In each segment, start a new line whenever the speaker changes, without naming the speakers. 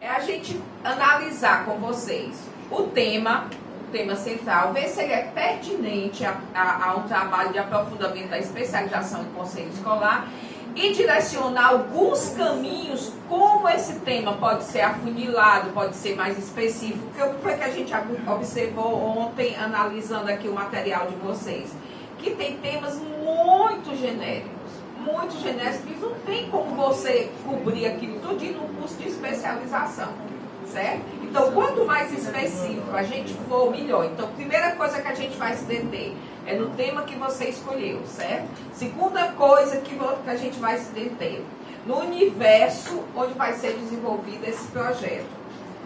é a gente analisar com vocês o tema central, ver se ele é pertinente a um trabalho de aprofundamento da especialização em conselho escolar e direcionar alguns caminhos como esse tema pode ser afunilado, pode ser mais específico, que foi que a gente observou ontem, analisando aqui o material de vocês, que tem temas muito genéricos, que não tem como você cobrir aquilo tudo no curso de especialização, certo? Então, quanto mais específico a gente for, melhor. Então, a primeira coisa que a gente vai se deter é no tema que você escolheu, certo? Segunda coisa que a gente vai se deter no universo onde vai ser desenvolvido esse projeto.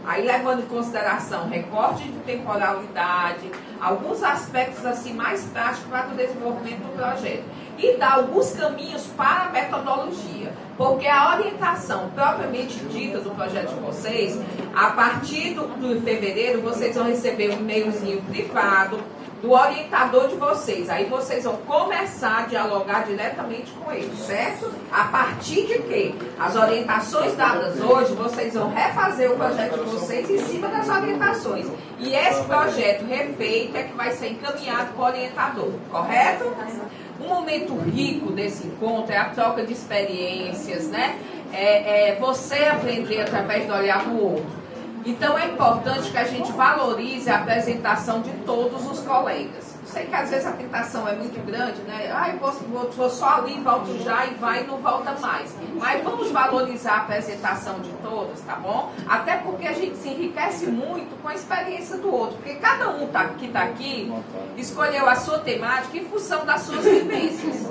Aí, levando em consideração recorte de temporalidade, alguns aspectos assim mais práticos para o desenvolvimento do projeto. E dar alguns caminhos para a metodologia. Porque a orientação propriamente dita do projeto de vocês, a partir do fevereiro, vocês vão receber um e-mailzinho privado do orientador de vocês. Aí vocês vão começar a dialogar diretamente com ele, certo? A partir de quê? As orientações dadas hoje, vocês vão refazer o projeto de vocês em cima das orientações. E esse projeto refeito é que vai ser encaminhado para o orientador, correto? Um momento rico desse encontro é a troca de experiências, né? Você aprender através do olhar do outro. Então é importante que a gente valorize a apresentação de todos os colegas. Eu sei que às vezes a tentação é muito grande, né? Vou só ali, volto já e vai e não volta mais. Mas vamos valorizar a apresentação de todos, tá bom? Até porque a gente se enriquece muito com a experiência do outro. Porque cada um que está aqui escolheu a sua temática em função das suas vivências.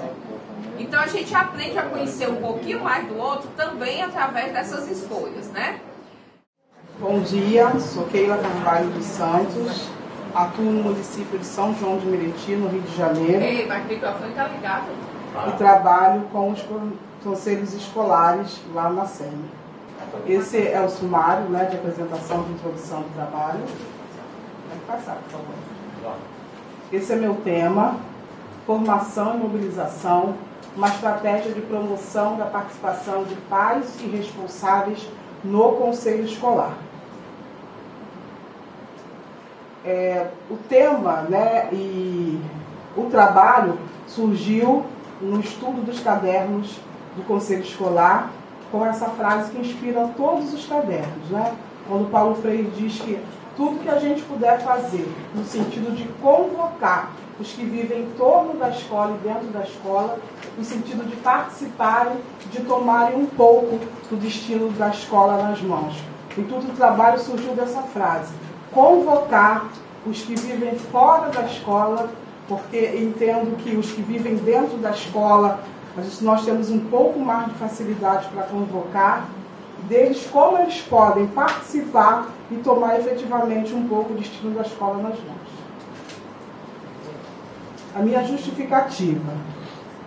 Então a gente aprende a conhecer um pouquinho mais do outro também através dessas escolhas, né?
Bom dia, sou Keila Carvalho dos Santos, atuo no município de São João de Meriti, no Rio de Janeiro.
Ei, mas o microfone está ligado.
E trabalho com os conselhos escolares lá na SEM. Esse é o sumário, né, de apresentação de introdução do trabalho. Pode passar, por favor. Esse é meu tema, formação e mobilização, uma estratégia de promoção da participação de pais e responsáveis no conselho escolar. O tema, né, e o trabalho surgiu no estudo dos cadernos do conselho escolar, com essa frase que inspira todos os cadernos, né? Quando Paulo Freire diz que tudo que a gente puder fazer no sentido de convocar os que vivem em torno da escola e dentro da escola, no sentido de participarem, de tomarem um pouco do destino da escola nas mãos. E tudo o trabalho surgiu dessa frase: convocar os que vivem fora da escola, porque entendo que os que vivem dentro da escola, nós temos um pouco mais de facilidade para convocar, deles como eles podem participar e tomar efetivamente um pouco o destino da escola nas mãos. A minha justificativa: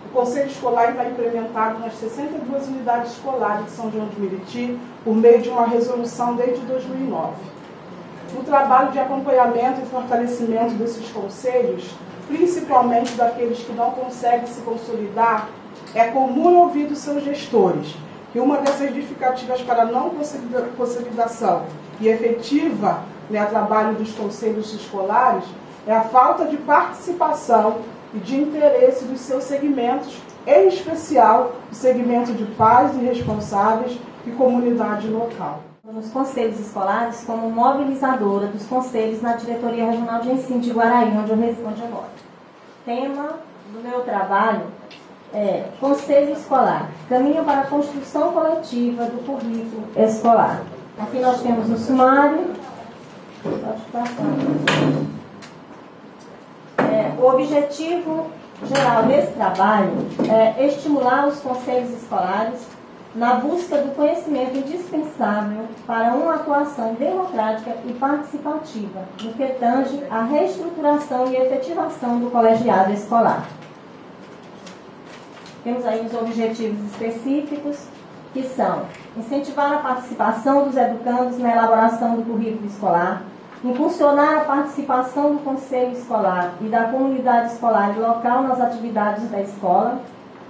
o Conselho Escolar está implementado nas 62 unidades escolares de São João de Meriti por meio de uma resolução desde 2009. O trabalho de acompanhamento e fortalecimento desses conselhos, principalmente daqueles que não conseguem se consolidar, é comum ouvir dos seus gestores que uma das justificativas para a não consolidação e efetiva, né, trabalho dos conselhos escolares é a falta de participação e de interesse dos seus segmentos, em especial o segmento de pais e responsáveis e comunidade local.
Nos conselhos escolares como mobilizadora dos conselhos na Diretoria Regional de Ensino de Guaraí, onde eu moro. Tema do meu trabalho é Conselho Escolar, caminho para a construção coletiva do currículo escolar. Aqui nós temos o sumário. Pode passar. O objetivo geral desse trabalho é estimular os conselhos escolares na busca do conhecimento indispensável para uma atuação democrática e participativa, no que tange à reestruturação e efetivação do colegiado escolar. Temos aí os objetivos específicos, que são incentivar a participação dos educandos na elaboração do currículo escolar, impulsionar a participação do conselho escolar e da comunidade escolar e local nas atividades da escola,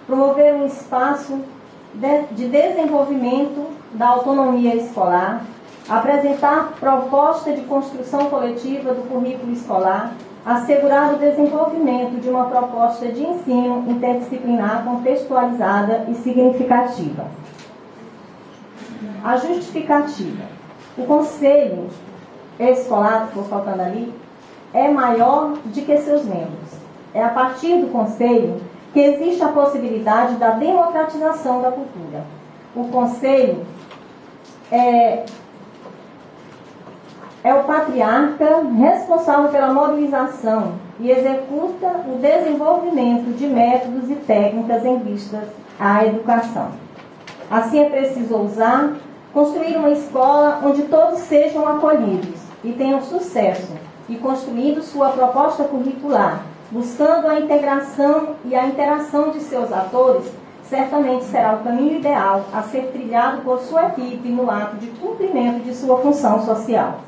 promover um espaço de desenvolvimento da autonomia escolar, apresentar proposta de construção coletiva do currículo escolar, assegurar o desenvolvimento de uma proposta de ensino interdisciplinar contextualizada e significativa. A justificativa. O conselho escolar, que for faltando ali, é maior do que seus membros. É a partir do conselho que existe a possibilidade da democratização da cultura. O conselho é o patriarca responsável pela mobilização e executa o desenvolvimento de métodos e técnicas em vista à educação. Assim é preciso ousar construir uma escola onde todos sejam acolhidos e tenham sucesso, e construindo sua proposta curricular, buscando a integração e a interação de seus atores, certamente será o caminho ideal a ser trilhado por sua equipe no ato de cumprimento de sua função social.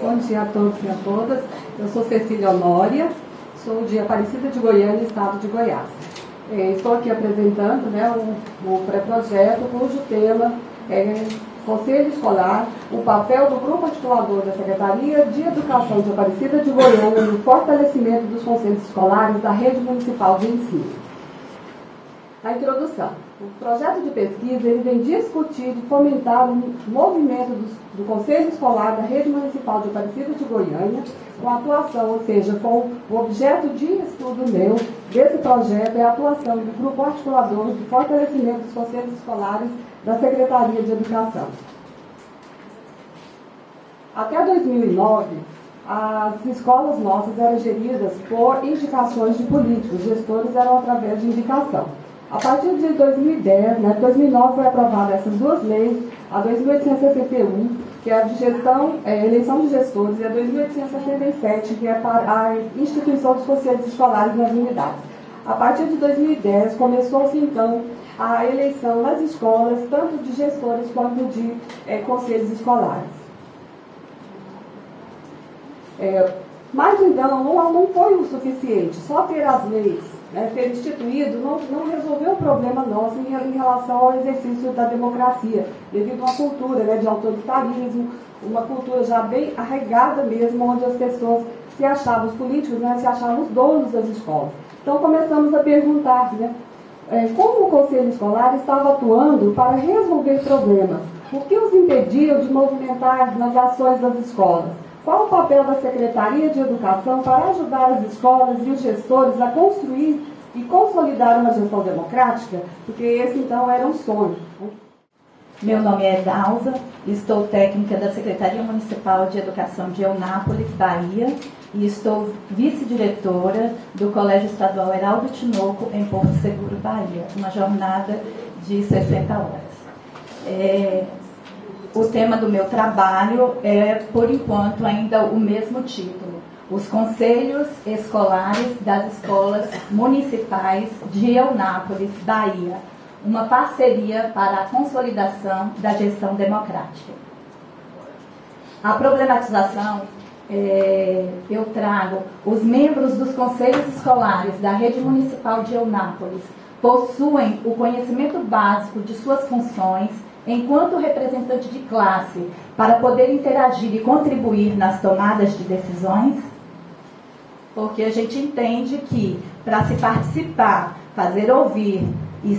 Bom dia a todos e a todas. Eu sou Cecília Honória, sou de Aparecida de Goiânia, estado de Goiás. Estou aqui apresentando o pré-projeto cujo tema é Conselho Escolar, o papel do Grupo Articulador da Secretaria de Educação de Aparecida de Goiânia no fortalecimento dos conselhos escolares da Rede Municipal de Ensino. A introdução. O projeto de pesquisa ele vem discutir e fomentar o movimento do Conselho Escolar da Rede Municipal de Aparecida de Goiânia, com a atuação, ou seja, com o objeto de estudo meu desse projeto é a atuação do Grupo Articulador de Fortalecimento dos Conselhos Escolares da Secretaria de Educação. Até 2009, as escolas nossas eram geridas por indicações de políticos, os gestores eram através de indicação. A partir de 2010, 2009 foi aprovada essas duas leis, a 2861, que é a de gestão, eleição de gestores, e a 2867, que é para a instituição dos conselhos escolares nas unidades. A partir de 2010, começou-se então a eleição nas escolas, tanto de gestores quanto de conselhos escolares. Mas então, não foi o suficiente, só ter as leis, ter instituído, não resolveu o problema nosso em relação ao exercício da democracia, devido a uma cultura de autoritarismo, uma cultura já bem arraigada mesmo, onde as pessoas se achavam, os políticos se achavam os donos das escolas. Então começamos a perguntar como o Conselho Escolar estava atuando para resolver problemas, o que os impediu de movimentar nas ações das escolas. Qual o papel da Secretaria de Educação para ajudar as escolas e os gestores a construir e consolidar uma gestão democrática? Porque esse, então, era um sonho.
Meu nome é Dalza, estou técnica da Secretaria Municipal de Educação de Eunápolis, Bahia, e estou vice-diretora do Colégio Estadual Heraldo Tinoco, em Porto Seguro, Bahia. Uma jornada de 60 horas. O tema do meu trabalho é, por enquanto, ainda o mesmo título: os conselhos escolares das escolas municipais de Eunápolis, Bahia, uma parceria para a consolidação da gestão democrática. A problematização, eu trago os membros dos conselhos escolares da rede municipal de Eunápolis possuem o conhecimento básico de suas funções enquanto representante de classe, para poder interagir e contribuir nas tomadas de decisões? Porque a gente entende que, para se participar, fazer ouvir, e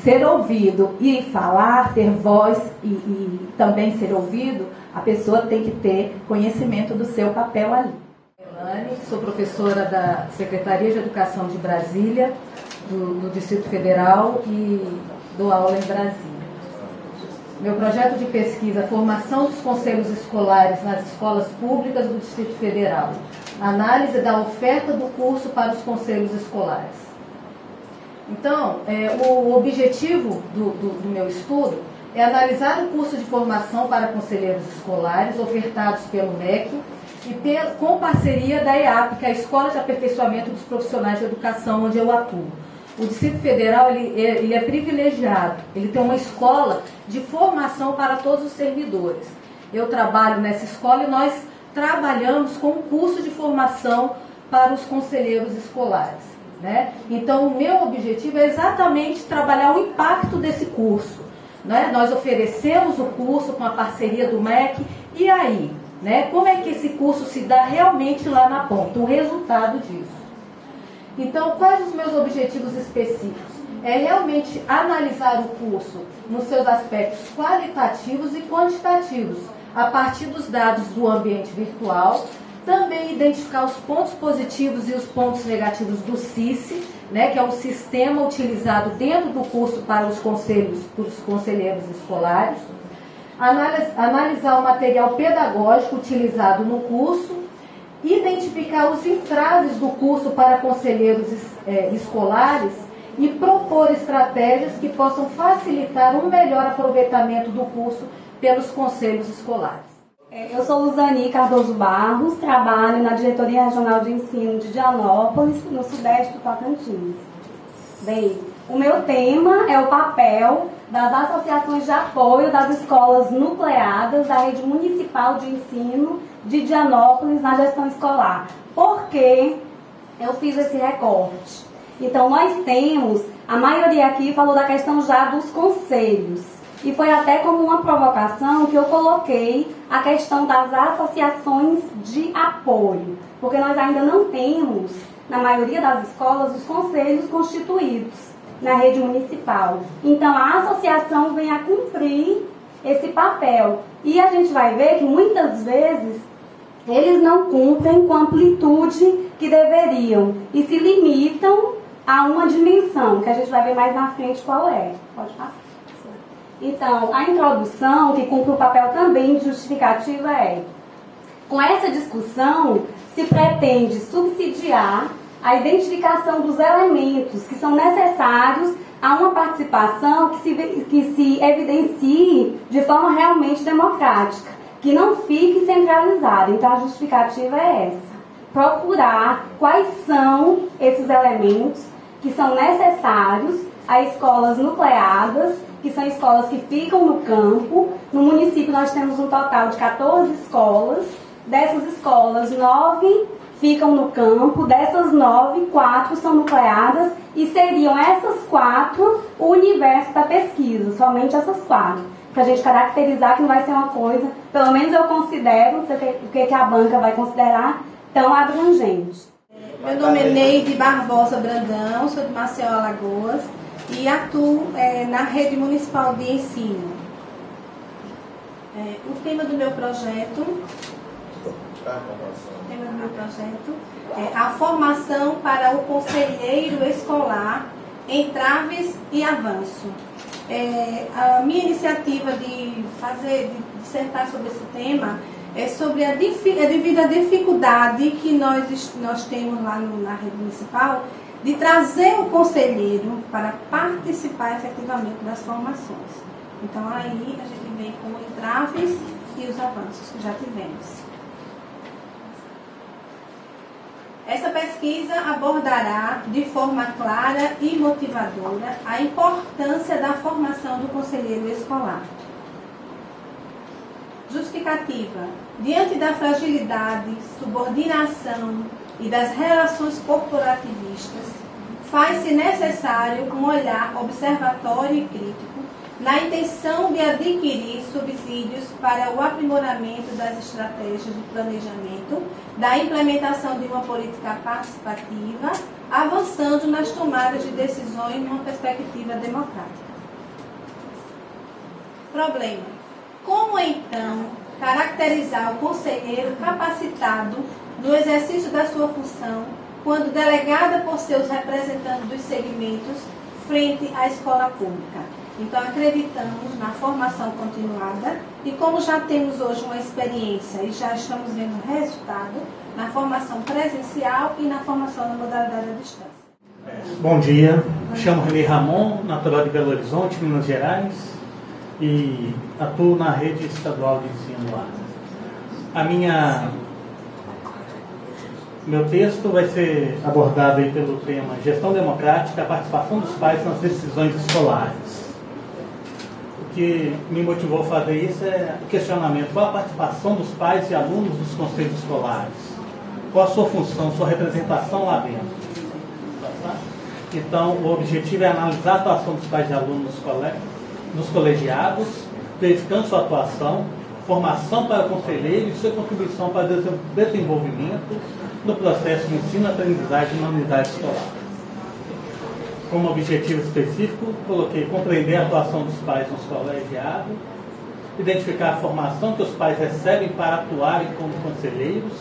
ser ouvido e falar, ter voz e também ser ouvido, a pessoa tem que ter conhecimento do seu papel ali.
Sou professora da Secretaria de Educação de Brasília, do Distrito Federal, e dou aula em Brasília. Meu projeto de pesquisa: formação dos conselhos escolares nas escolas públicas do Distrito Federal. Análise da oferta do curso para os conselhos escolares. Então, o objetivo do meu estudo é analisar o curso de formação para conselheiros escolares ofertados pelo MEC e com parceria da EAP, que é a Escola de Aperfeiçoamento dos Profissionais de Educação, onde eu atuo. O Distrito Federal ele é privilegiado, ele tem uma escola de formação para todos os servidores. Eu trabalho nessa escola e nós trabalhamos com um curso de formação para os conselheiros escolares. Então, o meu objetivo é exatamente trabalhar o impacto desse curso, né? Nós oferecemos o curso com a parceria do MEC, e aí, né? Como é que esse curso se dá realmente lá na ponta, o resultado disso? Então, quais os meus objetivos específicos? É realmente analisar o curso nos seus aspectos qualitativos e quantitativos, a partir dos dados do ambiente virtual, também identificar os pontos positivos e os pontos negativos do SISI, né, que é o sistema utilizado dentro do curso para os conselheiros escolares, analisar o material pedagógico utilizado no curso, identificar os entraves do curso para conselheiros escolares e propor estratégias que possam facilitar um melhor aproveitamento do curso pelos conselhos escolares.
Eu sou Luzani Cardoso Barros, trabalho na Diretoria Regional de Ensino de Dianópolis, no sudeste do Tocantins. Bem, o meu tema é o papel das associações de apoio das escolas nucleadas da rede municipal de ensino de Dianópolis na gestão escolar. Por que eu fiz esse recorte? Então, nós temos, a maioria aqui falou da questão já dos conselhos. E foi até como uma provocação que eu coloquei a questão das associações de apoio. Porque nós ainda não temos, na maioria das escolas, os conselhos constituídos na rede municipal. Então, a associação vem a cumprir esse papel. E a gente vai ver que, muitas vezes, eles não cumprem com a amplitude que deveriam. E se limitam a uma dimensão, que a gente vai ver mais na frente qual é. Pode passar. Então, a introdução, que cumpre o papel também de justificativa, é: com essa discussão, se pretende subsidiar a identificação dos elementos que são necessários a uma participação que se evidencie de forma realmente democrática, que não fique centralizada. Então, a justificativa é essa: procurar quais são esses elementos que são necessários a escolas nucleadas, que são escolas que ficam no campo. No município nós temos um total de 14 escolas. Dessas escolas, 9 ficam no campo. Dessas 9, 4 são nucleadas. E seriam essas 4 o universo da pesquisa, somente essas 4. Para a gente caracterizar que não vai ser uma coisa, pelo menos eu considero, não sei o que a banca vai considerar, tão abrangente.
Meu nome é Neide Barbosa Brandão, sou de Maceió, Alagoas, e atuo na rede municipal de ensino. O tema do meu projeto é a formação para o conselheiro escolar, entraves e avanço. A minha iniciativa de dissertar sobre esse tema é sobre devido à dificuldade que nós temos lá na rede municipal de trazer o conselheiro para participar efetivamente das formações. Então, aí a gente vem com os entraves e os avanços que já tivemos. Essa pesquisa abordará de forma clara e motivadora a importância da formação do conselheiro escolar. Justificativa: diante da fragilidade, subordinação e das relações corporativistas, faz-se necessário um olhar observatório e crítico na intenção de adquirir subsídios para o aprimoramento das estratégias de planejamento, da implementação de uma política participativa, avançando nas tomadas de decisões numa perspectiva democrática. Problema: como então caracterizar o conselheiro capacitado no exercício da sua função, quando delegada por seus representantes dos segmentos frente à escola pública? Então, acreditamos na formação continuada e, como já temos hoje uma experiência e já estamos vendo resultado na formação presencial e na formação na modalidade à distância.
Bom dia, me chamo René Ramon, natural de Belo Horizonte, Minas Gerais, e atuo na rede estadual de ensino lá. Meu texto vai ser abordado aí pelo tema Gestão Democrática, a participação dos pais nas decisões escolares. O que me motivou a fazer isso é o questionamento: qual a participação dos pais e alunos nos conselhos escolares? Qual a sua função, sua representação lá dentro? Então, o objetivo é analisar a atuação dos pais e alunos nos colegiados, verificando sua atuação, formação para conselheiro e sua contribuição para o desenvolvimento do processo de ensino-aprendizagem na unidade escolar. Como objetivo específico, coloquei compreender a atuação dos pais nos colegiados, identificar a formação que os pais recebem para atuarem como conselheiros,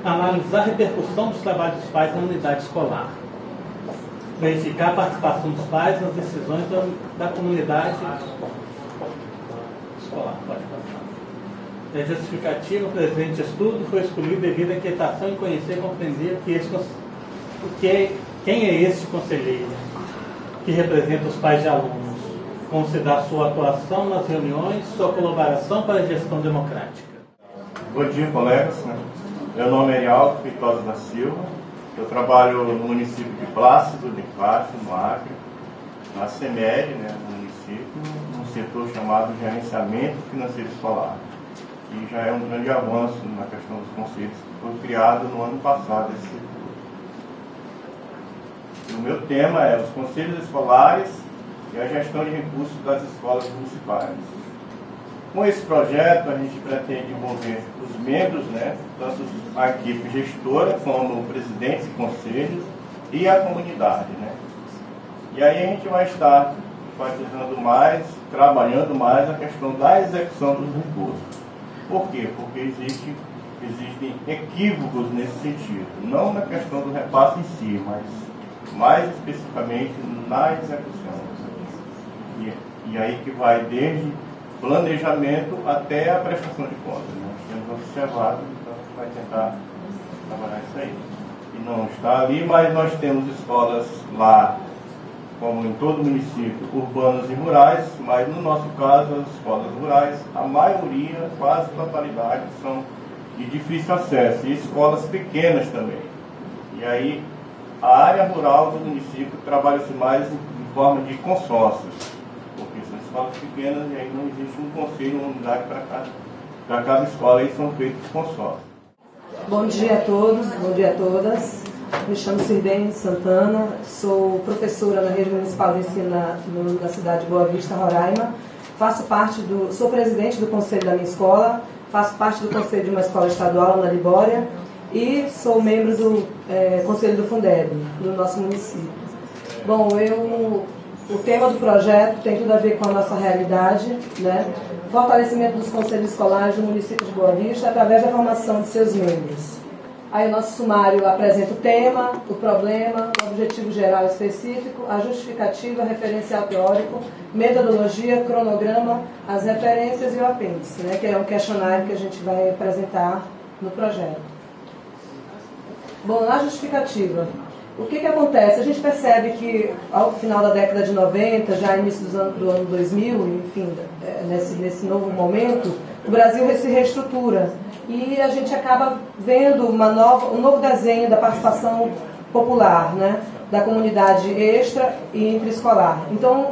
analisar a repercussão dos trabalhos dos pais na unidade escolar, verificar a participação dos pais nas decisões da comunidade escolar. A justificativa, o presente estudo foi escolhido devido à inquietação em conhecer e compreender quem é este conselheiro que representa os pais de alunos, como se dá sua atuação nas reuniões, sua colaboração para a gestão democrática.
Bom dia, colegas. Meu nome é Arialdo Feitosa da Silva. Eu trabalho no município de Plácido de Castro, no Acre, na CEMER, no município, num setor chamado Gerenciamento Financeiro Escolar. E já é um grande avanço na questão dos conselhos que foi criado no ano passado. O meu tema é os conselhos escolares e a gestão de recursos das escolas municipais. Com esse projeto, a gente pretende envolver os membros, tanto a equipe gestora, como presidentes e conselhos, e a comunidade. E aí a gente vai estar enfatizando mais, trabalhando mais a questão da execução dos recursos. Por quê? Porque existem equívocos nesse sentido. Não na questão do repasse em si, mas mais especificamente na execução. E aí que vai desde planejamento até a prestação de contas. Nós temos observado, então a gente vai tentar trabalhar isso aí. E não está ali, mas nós temos escolas lá, como em todo município, urbanas e rurais, mas no nosso caso, as escolas rurais, a maioria, quase a totalidade, são de difícil acesso, e escolas pequenas também. E aí, a área rural do município trabalha-se mais em forma de consórcios, porque são escolas pequenas e aí não existe um conselho, uma unidade para cada escola, e são feitos consórcios.
Bom dia a todos, bom dia a todas. Me chamo Sirdene Santana, sou professora na Rede Municipal de Ensino na cidade de Boa Vista, Roraima. Sou presidente do conselho da minha escola, faço parte do conselho de uma escola estadual na Libória e sou membro do conselho do Fundeb, do nosso município. Bom, o tema do projeto tem tudo a ver com a nossa realidade, fortalecimento dos conselhos escolares do município de Boa Vista através da formação de seus membros. Aí o nosso sumário apresenta o tema, o problema, o objetivo geral específico, a justificativa, referencial teórico, metodologia, cronograma, as referências e o apêndice, que é um questionário que a gente vai apresentar no projeto. Bom, na justificativa, o que acontece? A gente percebe que ao final da década de 90, já início do ano 2000, enfim, nesse novo momento, o Brasil se reestrutura e a gente acaba vendo um novo desenho da participação popular, da comunidade extra e intraescolar. Então,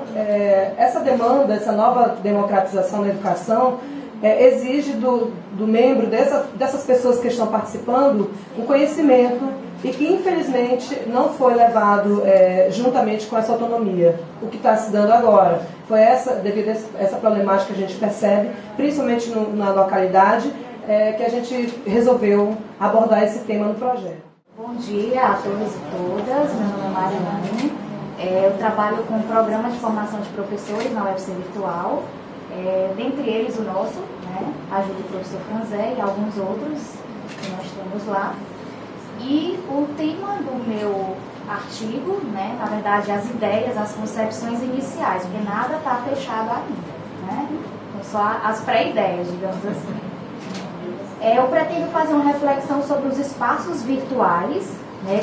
essa demanda, essa nova democratização da educação, exige do membro, dessas pessoas que estão participando, um conhecimento e que, infelizmente, não foi levado juntamente com essa autonomia, o que está se dando agora. Foi devido a essa problemática que a gente percebe, principalmente na localidade, que a gente resolveu abordar esse tema no projeto.
Bom dia a todos e todas, meu nome é Mariane, eu trabalho com o programa de formação de professores na UFC Virtual, dentre eles o nosso, ajuda o professor Franzé e alguns outros que nós temos lá. E o tema do meu artigo, na verdade as ideias, as concepções iniciais, porque nada está fechado ainda, então só as pré-ideias, digamos assim. Eu pretendo fazer uma reflexão sobre os espaços virtuais,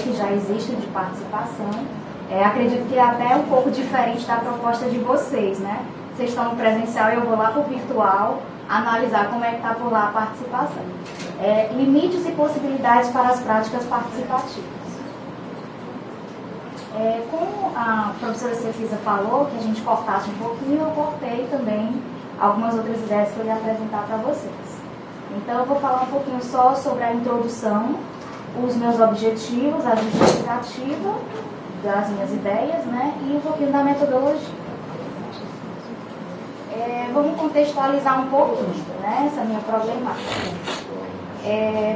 que já existem de participação. Acredito que é até um pouco diferente da proposta de vocês, Vocês estão no presencial e eu vou lá para o virtual analisar como é que está por lá a participação. Limites e possibilidades para as práticas participativas. Como a professora Cefisa falou, que a gente cortasse um pouquinho, eu cortei também algumas outras ideias que eu ia apresentar para vocês. Então, eu vou falar um pouquinho só sobre a introdução, os meus objetivos, a justificativa das minhas ideias, e um pouquinho da metodologia. Vamos contextualizar um pouquinho, né, essa minha problemática.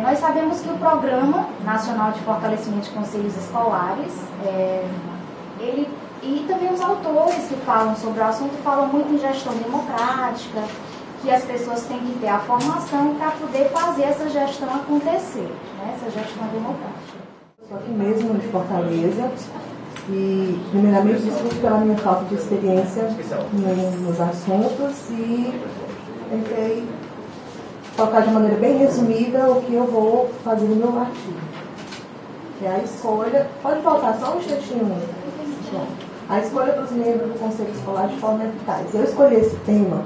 Nós sabemos que o Programa Nacional de Fortalecimento de Conselhos Escolares, e também os autores que falam sobre o assunto falam muito em gestão democrática, que as pessoas têm que ter a formação para poder fazer essa gestão acontecer, né, essa gestão democrática.
Estou aqui mesmo de Fortaleza e, primeiramente, desculpe pela minha falta de experiência nos assuntos e tentei colocar de maneira bem resumida o que eu vou fazer no meu artigo. Que é a escolha... Pode voltar só um instantinho. A escolha dos membros do Conselho Escolar de forma eficaz. Eu escolhi esse tema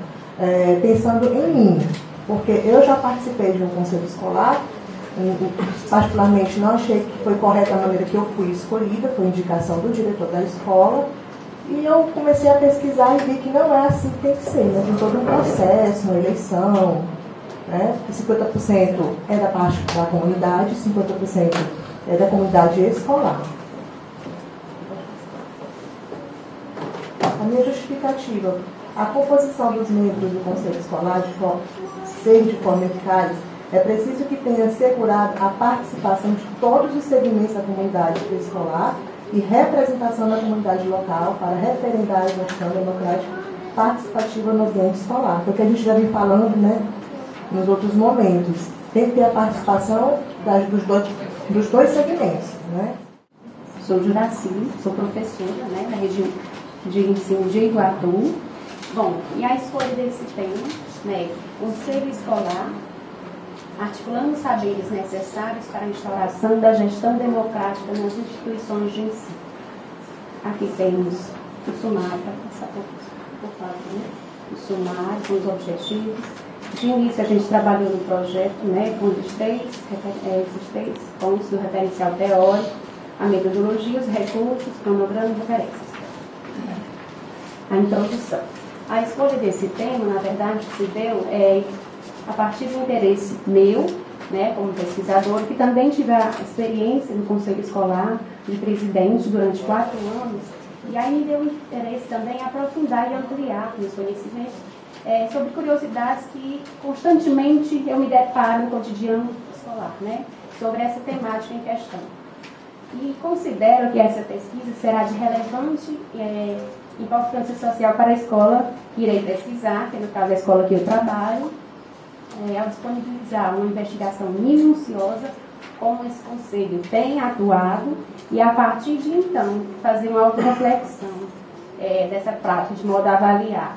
pensando em mim, porque eu já participei de um conselho escolar, particularmente não achei que foi correta a maneira que eu fui escolhida, foi indicação do diretor da escola, e eu comecei a pesquisar e vi que não é assim que tem que ser, né? Tem todo um processo, uma eleição, né? 50% é da parte da comunidade, 50% é da comunidade escolar. A minha justificativa: a composição dos membros do Conselho Escolar ser de forma eficaz, é preciso que tenha assegurado a participação de todos os segmentos da comunidade escolar e representação da comunidade local para referendar a gestão democrática participativa no ambiente escolar. Foi o que a gente já vem falando, né, nos outros momentos. Tem que ter a participação dos dois segmentos, né?
Sou Juraci, sou professora, né, na região de ensino de Iguatu. Bom, e a escolha desse tema, né, Conselho Escolar, articulando os saberes necessários para a instauração da gestão democrática nas instituições de ensino. Aqui temos o sumário, para passar por favor, né? O sumário com os objetivos. De início a gente trabalhou no projeto, né, com os três pontos do referencial teórico, a metodologia, os recursos, cronograma e referências. A introdução. A escolha desse tema, na verdade, se deu a partir do interesse meu, né, como pesquisador, que também tive a experiência no Conselho Escolar de presidente durante 4 anos, e aí me deu interesse também aprofundar e ampliar meus conhecimentos sobre curiosidades que constantemente eu me deparo no cotidiano escolar, né, sobre essa temática em questão. E considero que essa pesquisa será de relevante importância social para a escola que irei pesquisar, que no caso é a escola que eu trabalho, ao disponibilizar uma investigação minuciosa como esse conselho tem atuado e a partir de então fazer uma autorreflexão dessa prática, de modo a avaliar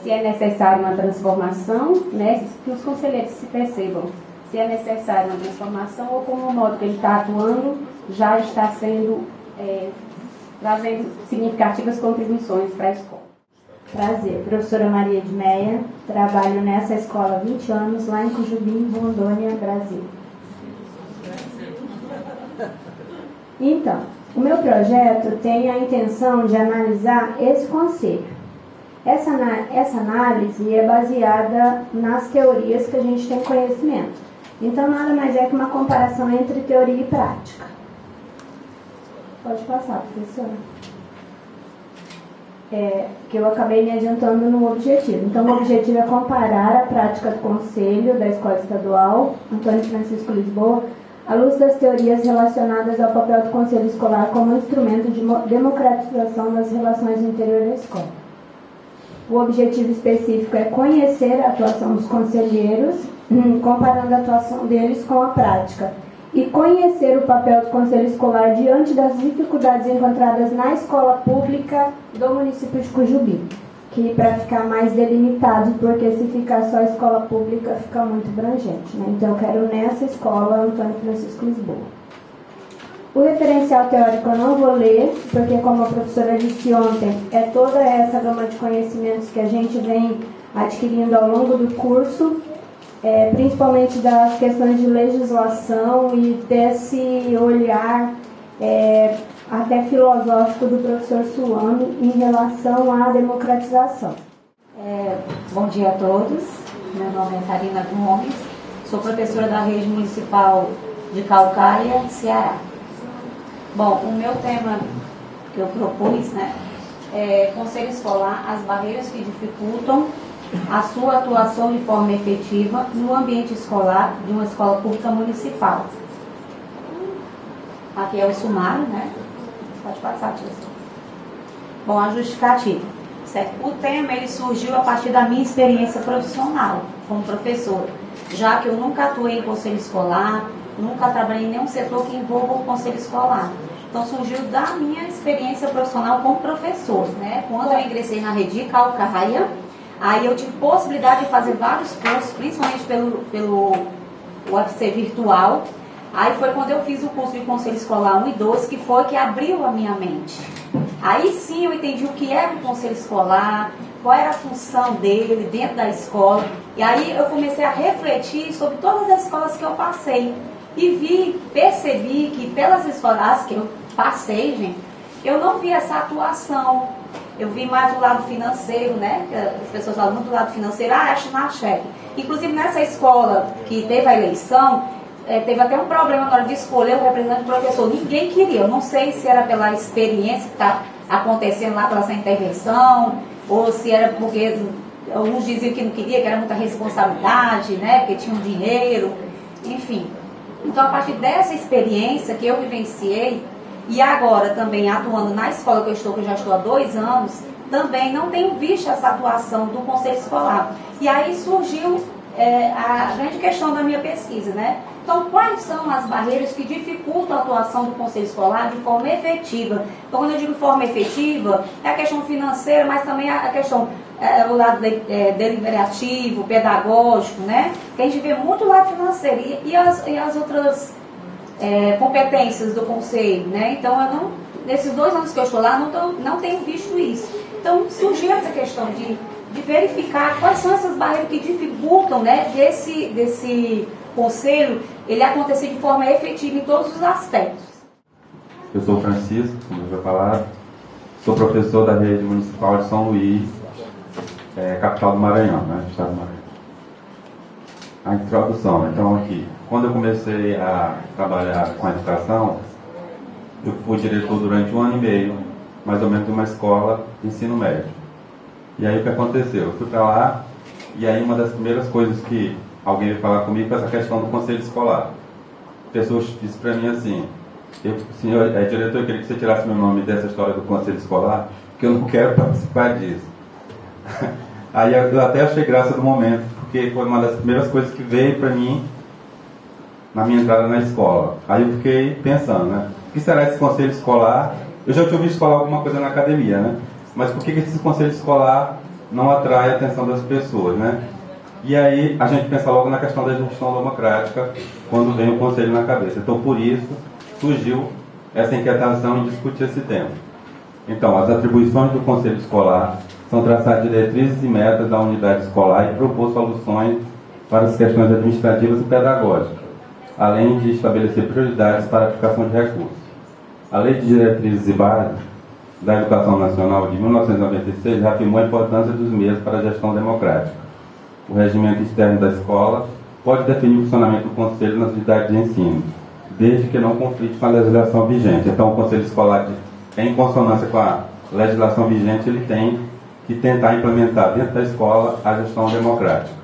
se é necessário uma transformação, né, que os conselheiros se percebam se é necessário uma transformação ou como o modo que ele está atuando já está sendo trazendo significativas contribuições para a escola.
Prazer, professora Maria Edmeia, trabalho nessa escola há 20 anos, lá em Cujubim, Rondônia, Brasil. Então, o meu projeto tem a intenção de analisar esse conceito. Essa análise é baseada nas teorias que a gente tem conhecimento. Então, nada mais é que uma comparação entre teoria e prática. Pode passar, professora. Que eu acabei me adiantando no objetivo. Então, o objetivo é comparar a prática do Conselho da Escola Estadual Antônio Francisco Lisboa à luz das teorias relacionadas ao papel do Conselho Escolar como instrumento de democratização das relações no interior da escola. O objetivo específico é conhecer a atuação dos conselheiros, comparando a atuação deles com a prática, e conhecer o papel do Conselho Escolar diante das dificuldades encontradas na escola pública do município de Cujubim, que para ficar mais delimitado, porque se ficar só a escola pública fica muito abrangente, né? Então eu quero nessa escola Antônio Francisco Lisboa. O referencial teórico eu não vou ler, porque como a professora disse ontem, é toda essa gama de conhecimentos que a gente vem adquirindo ao longo do curso, principalmente das questões de legislação e desse olhar até filosófico do professor Sulano em relação à democratização.
Bom dia a todos, meu nome é Karina Gomes, sou professora da Rede Municipal de Calcaia, Ceará. Bom, o meu tema que eu propus, né, Conselho Escolar, as barreiras que dificultam a sua atuação de forma efetiva no ambiente escolar de uma escola pública municipal. Aqui é o sumário, né? Pode passar, tia. Bom, a justificativa. Certo? O tema ele surgiu a partir da minha experiência profissional como professora, já que eu nunca atuei em conselho escolar, nunca trabalhei em nenhum setor que envolva o conselho escolar. Então surgiu da minha experiência profissional como professor, né? Quando eu ingressei na Redi Calcaia, aí eu tive possibilidade de fazer vários cursos, principalmente pelo UFC virtual. Aí foi quando eu fiz o curso de Conselho Escolar 1 e 2, que foi que abriu a minha mente. Aí sim eu entendi o que era o Conselho Escolar, qual era a função dele dentro da escola. E aí eu comecei a refletir sobre todas as escolas que eu passei. E percebi que pelas escolas que eu passei, gente, eu não vi essa atuação. Eu vi mais do lado financeiro, né? As pessoas falam muito do lado financeiro, acho na cheque. Inclusive nessa escola que teve a eleição, teve até um problema na hora de escolher o representante do professor. Ninguém queria. Eu não sei se era pela experiência que está acontecendo lá, pela essa intervenção, ou se era porque alguns diziam que não queria, que era muita responsabilidade, né? Porque tinham dinheiro, enfim. Então, a partir dessa experiência que eu vivenciei, e agora também atuando na escola que eu já estou há 2 anos, também não tenho visto essa atuação do Conselho Escolar. E aí surgiu a grande questão da minha pesquisa, né? Então, quais são as barreiras que dificultam a atuação do Conselho Escolar de forma efetiva? Então, quando eu digo forma efetiva, é a questão financeira, mas também a questão, o lado deliberativo, pedagógico, né? Que a gente vê muito o lado financeiro e as outras competências do Conselho, né? Então, eu não, nesses 2 anos que eu estou lá, não tenho visto isso. Então, surgiu essa questão de verificar quais são essas barreiras que dificultam, né, desse conselho ele acontecer de forma efetiva em todos os aspectos.
Eu sou Francisco, como eu já falado, sou professor da rede municipal de São Luís, capital do Maranhão, né, estado do Maranhão. A introdução, então, aqui. Quando eu comecei a trabalhar com a educação, eu fui diretor durante 1 ano e meio, mais ou menos, de uma escola de ensino médio. E aí o que aconteceu? Eu fui para lá, e aí uma das primeiras coisas que alguém veio falar comigo foi essa questão do conselho escolar. Pessoas disse para mim assim, senhor diretor, eu queria que você tirasse meu nome dessa história do conselho escolar, porque eu não quero participar disso. Aí eu até achei graça do momento, porque foi uma das primeiras coisas que veio para mim na minha entrada na escola. Aí eu fiquei pensando, né? O que será esse conselho escolar? Eu já tinha ouvido falar alguma coisa na academia, né? Mas por que esse conselho escolar não atrai a atenção das pessoas, né? E aí a gente pensa logo na questão da gestão democrática quando vem o conselho na cabeça. Então, por isso, surgiu essa inquietação em discutir esse tema. Então, as atribuições do conselho escolar são traçar diretrizes e metas da unidade escolar e propor soluções para as questões administrativas e pedagógicas, além de estabelecer prioridades para a aplicação de recursos. A Lei de Diretrizes e Bases da Educação Nacional de 1996 reafirmou a importância dos meios para a gestão democrática. O regimento externo da escola pode definir o funcionamento do Conselho nas unidades de ensino, desde que não conflite com a legislação vigente. Então, o Conselho Escolar, em consonância com a legislação vigente, ele tem que tentar implementar dentro da escola a gestão democrática.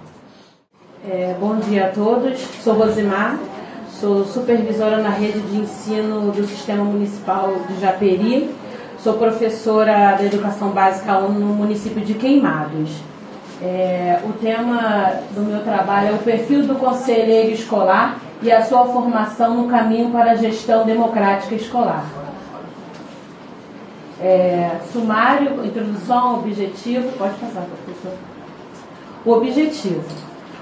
Bom dia a todos, sou Rosimar, sou supervisora na rede de ensino do Sistema Municipal de Japeri, sou professora da Educação Básica 1 no município de Queimados. O tema do meu trabalho é o perfil do conselheiro escolar e a sua formação no caminho para a gestão democrática escolar. Sumário, introdução, objetivo. Pode passar, professor. O objetivo.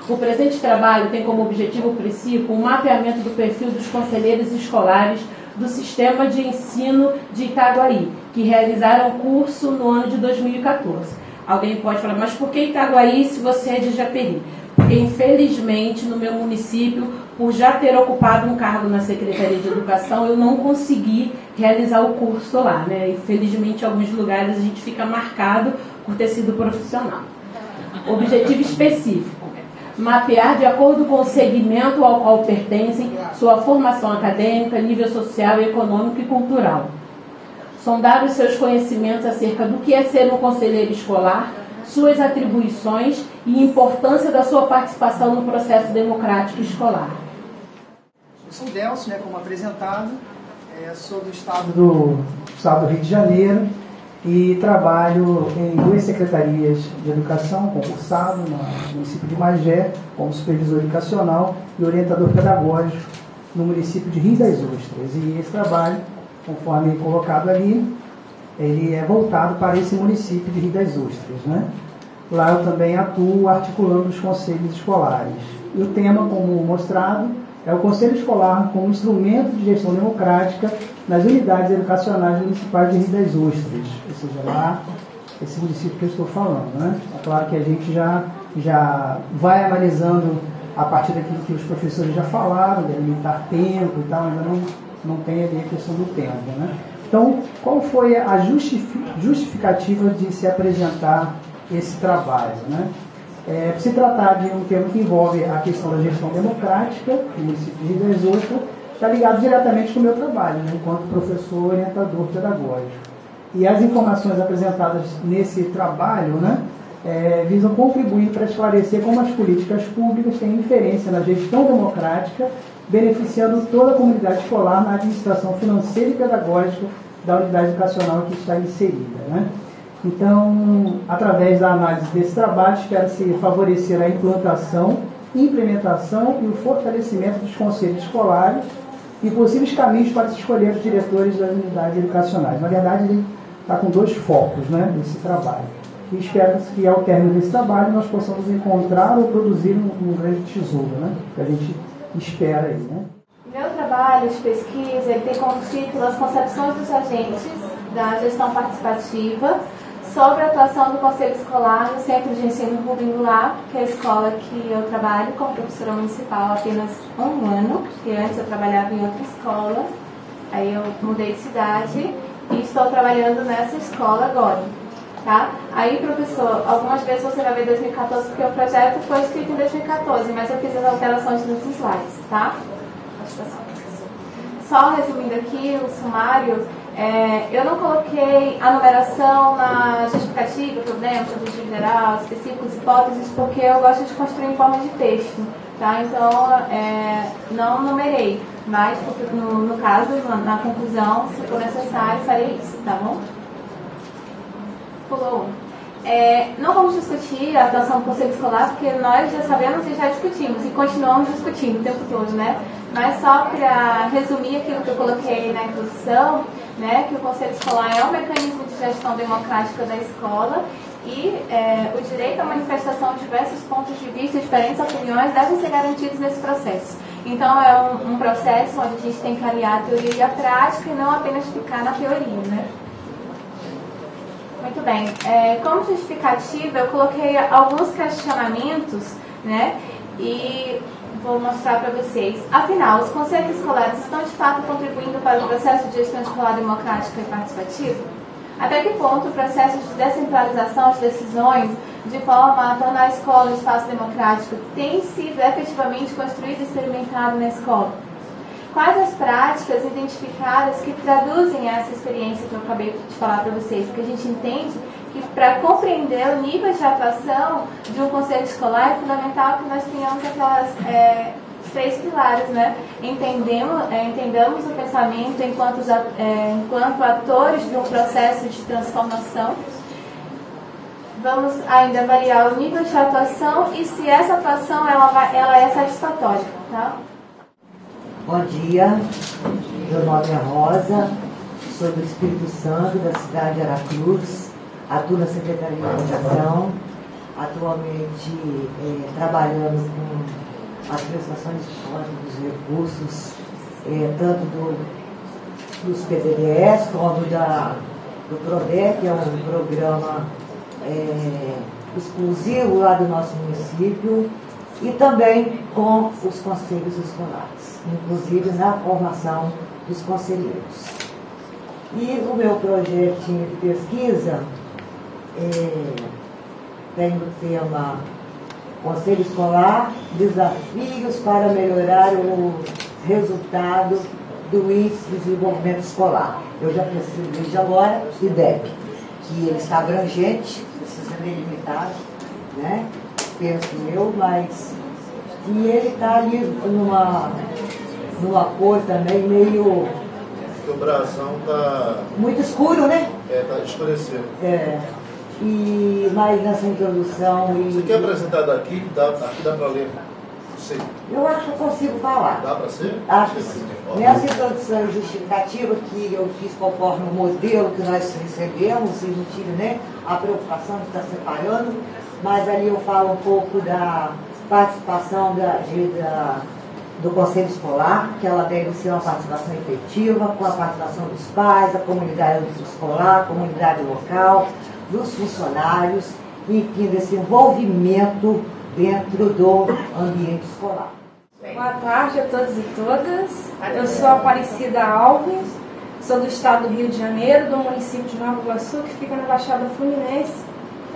O presente trabalho tem como objetivo principal o mapeamento do perfil dos conselheiros escolares do Sistema de Ensino de Itaguaí, que realizaram o curso no ano de 2014. Alguém pode falar, mas por que Itaguaí se você é de Japeri? Porque, infelizmente, no meu município, por já ter ocupado um cargo na Secretaria de Educação, eu não consegui realizar o curso lá, né? Infelizmente, em alguns lugares a gente fica marcado por ter sido profissional. Objetivo específico. Mapear de acordo com o segmento ao qual pertencem, sua formação acadêmica, nível social, econômico e cultural. sondar os seus conhecimentos acerca do que é ser um conselheiro escolar, suas atribuições e importância da sua participação no processo democrático escolar.
Eu sou o Delcio, como apresentado, sou do estado do Rio de Janeiro e trabalho em 2 secretarias de educação, concursado no município de Magé, como supervisor educacional e orientador pedagógico no município de Rio das Ostras. E esse trabalho, conforme colocado ali, ele é voltado para esse município de Rio das Ostras, né? Lá eu também atuo articulando os conselhos escolares. E o tema, como mostrado, é o Conselho Escolar como instrumento de gestão democrática nas unidades educacionais municipais de Rio das Ostras, ou seja, lá, esse município que eu estou falando, né? É claro que a gente já vai analisando a partir daquilo que os professores já falaram, de limitar tempo e tal, ainda não tem ali a questão do tempo, né? Então, qual foi a justificativa de se apresentar esse trabalho, né? Por se tratar de um tema que envolve a questão da gestão democrática no município de Rio das Ostras, está ligado diretamente com o meu trabalho, né, enquanto professor orientador pedagógico. E as informações apresentadas nesse trabalho, né, visam contribuir para esclarecer como as políticas públicas têm inferência na gestão democrática, beneficiando toda a comunidade escolar na administração financeira e pedagógica da unidade educacional que está inserida, né? Então, através da análise desse trabalho, espera-se favorecer a implantação, implementação e o fortalecimento dos conselhos escolares e possíveis caminhos para se escolher os diretores das unidades educacionais. Na verdade, ele está com 2 focos, né, nesse trabalho. E espero-se que, ao término desse trabalho, nós possamos encontrar ou produzir um grande tesouro, né, que a gente espera aí, né.
Meu trabalho de pesquisa ele tem como título as concepções dos agentes da gestão participativa sobre a atuação do Conselho Escolar no Centro de Ensino Rubem Goulart, que é a escola que eu trabalho como professora municipal há apenas 1 ano, porque antes eu trabalhava em outra escola, aí eu mudei de cidade e estou trabalhando nessa escola agora. Tá? Aí, professor, algumas vezes você vai ver 2014, porque o projeto foi escrito em 2014, mas eu fiz as alterações nos slides, tá? Só resumindo aqui o sumário, eu não coloquei a numeração na justificativa, problemas, objetivo geral, específicos, hipóteses, porque eu gosto de construir em forma de texto, tá? Então, não numerei, mas no caso, na conclusão, se for necessário, farei isso, tá bom? Pulou 1. Não vamos discutir a atuação do Conselho Escolar, porque nós já sabemos e já discutimos, e continuamos discutindo o tempo todo, né? Mas só para resumir aquilo que eu coloquei na introdução, né, que o Conselho Escolar é um mecanismo de gestão democrática da escola e o direito à manifestação de diversos pontos de vista e diferentes opiniões devem ser garantidos nesse processo. Então, é um processo onde a gente tem que aliar a teoria e a prática e não apenas ficar na teoria, né? Muito bem. Como justificativa, eu coloquei alguns questionamentos, né? E vou mostrar para vocês. Afinal, os conselhos escolares estão de fato contribuindo para o processo de gestão escolar democrática e participativa? Até que ponto o processo de descentralização de decisões, de forma a tornar a escola um espaço democrático, tem sido efetivamente construído e experimentado na escola? Quais as práticas identificadas que traduzem essa experiência que eu acabei de falar para vocês? Porque a gente entende que para compreender o nível de atuação de um conselho escolar é fundamental que nós tenhamos aquelas 3 pilares, né? Entendamos o pensamento enquanto atores de um processo de transformação. Vamos ainda avaliar o nível de atuação e se essa atuação ela é satisfatória, tá?
Bom dia, meu nome é Rosa, sou do Espírito Santo, da cidade de Aracruz, atuo na Secretaria de Educação, atualmente trabalhando com as prestações de conta dos recursos, tanto dos PTDS como do PRODEC, que é um programa exclusivo lá do nosso município, e também com os conselhos escolares, inclusive na formação dos conselheiros. E o meu projetinho de pesquisa tem o tema Conselho Escolar, desafios para melhorar o resultado do Índice de Desenvolvimento Escolar. Eu já preciso desde agora, IDEB, que ele está abrangente, precisa ser limitado, né? Penso eu, mas... E ele está ali numa cor também meio...
O brasão está...
muito escuro, né?
Está escurecendo.
Mas nessa introdução...
Você quer apresentar daqui? Aqui dá para ler? Sim.
Eu acho que eu consigo falar.
Dá para ser?
Acho que sim. Nessa introdução justificativa que eu fiz conforme o modelo que nós recebemos, e não tive nem a preocupação de estar separando, mas ali eu falo um pouco da participação do Conselho Escolar, que ela deve ser uma participação efetiva, com a participação dos pais, da comunidade escolar, comunidade local, dos funcionários, enfim, desse envolvimento dentro do ambiente escolar.
Boa tarde a todos e todas. Eu sou Aparecida Alves, sou do estado do Rio de Janeiro, do município de Nova Iguaçu, que fica na Baixada Fluminense.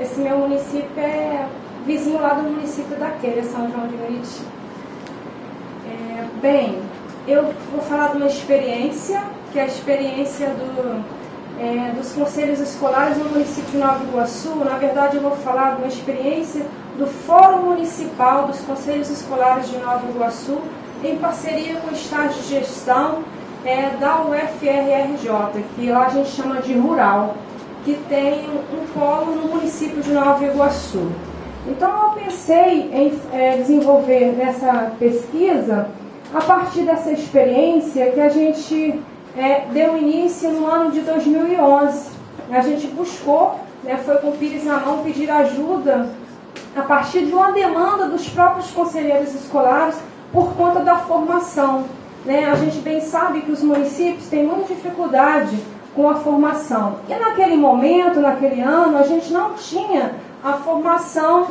Esse meu município é vizinho lá do município da Queira, São João de Meriti. Bem, eu vou falar de uma experiência, que é a experiência dos conselhos escolares no município de Nova Iguaçu. Na verdade, eu vou falar de uma experiência do Fórum Municipal dos Conselhos Escolares de Nova Iguaçu, em parceria com o estágio de gestão da UFRRJ, que lá a gente chama de Rural, que tem um polo no município de Nova Iguaçu. Então, eu pensei em desenvolver nessa pesquisa, a partir dessa experiência que a gente deu início no ano de 2011. A gente buscou, foi com o Pires na mão, pedir ajuda a partir de uma demanda dos próprios conselheiros escolares por conta da formação. A gente bem sabe que os municípios têm muita dificuldade com a formação. E naquele momento, naquele ano, a gente não tinha a formação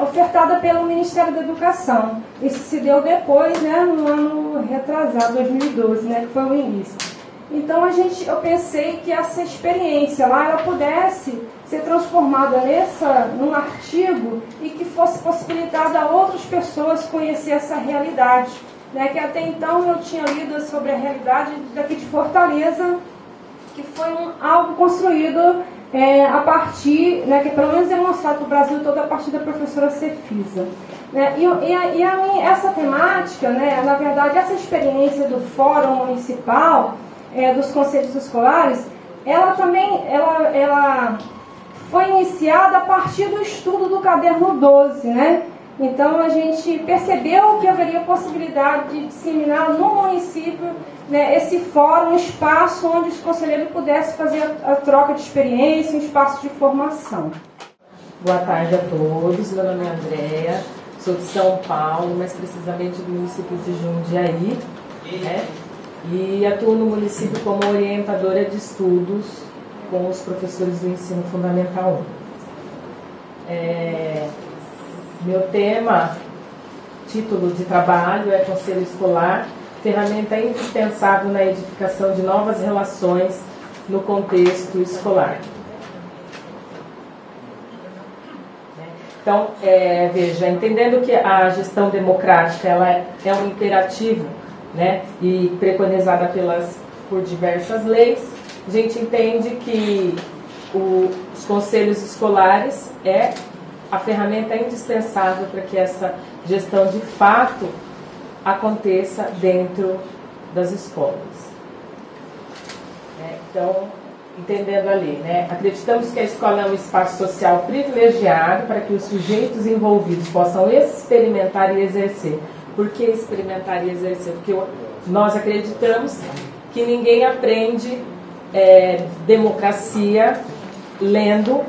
ofertada pelo Ministério da Educação. Isso se deu depois, no ano retrasado, 2012, que foi o início. Então eu pensei que essa experiência lá ela pudesse ser transformada num artigo e que fosse possibilitada a outras pessoas conhecer essa realidade. Que até então eu tinha lido sobre a realidade daqui de Fortaleza, que foi algo construído a partir, que pelo menos demonstrado para o Brasil todo a partir da professora Cefisa. Essa temática, na verdade, essa experiência do Fórum Municipal, dos Conselhos Escolares, ela foi iniciada a partir do estudo do Caderno 12, Então, a gente percebeu que haveria possibilidade de disseminar no município esse fórum, um espaço onde os conselheiros pudessem fazer a troca de experiência, um espaço de formação.
Boa tarde a todos, meu nome é Andréa, sou de São Paulo, mais precisamente do município de Jundiaí, e atuo no município como orientadora de estudos com os professores do ensino fundamental 1. Meu tema, título de trabalho é Conselho Escolar, ferramenta indispensável na edificação de novas relações no contexto escolar. Então, veja, entendendo que a gestão democrática ela é um imperativo, e preconizada por diversas leis, a gente entende que os conselhos escolares a ferramenta indispensável para que essa gestão de fato aconteça dentro das escolas. Então, entendendo ali, acreditamos que a escola é um espaço social privilegiado para que os sujeitos envolvidos possam experimentar e exercer. Por que experimentar e exercer? Porque nós acreditamos que ninguém aprende democracia lendo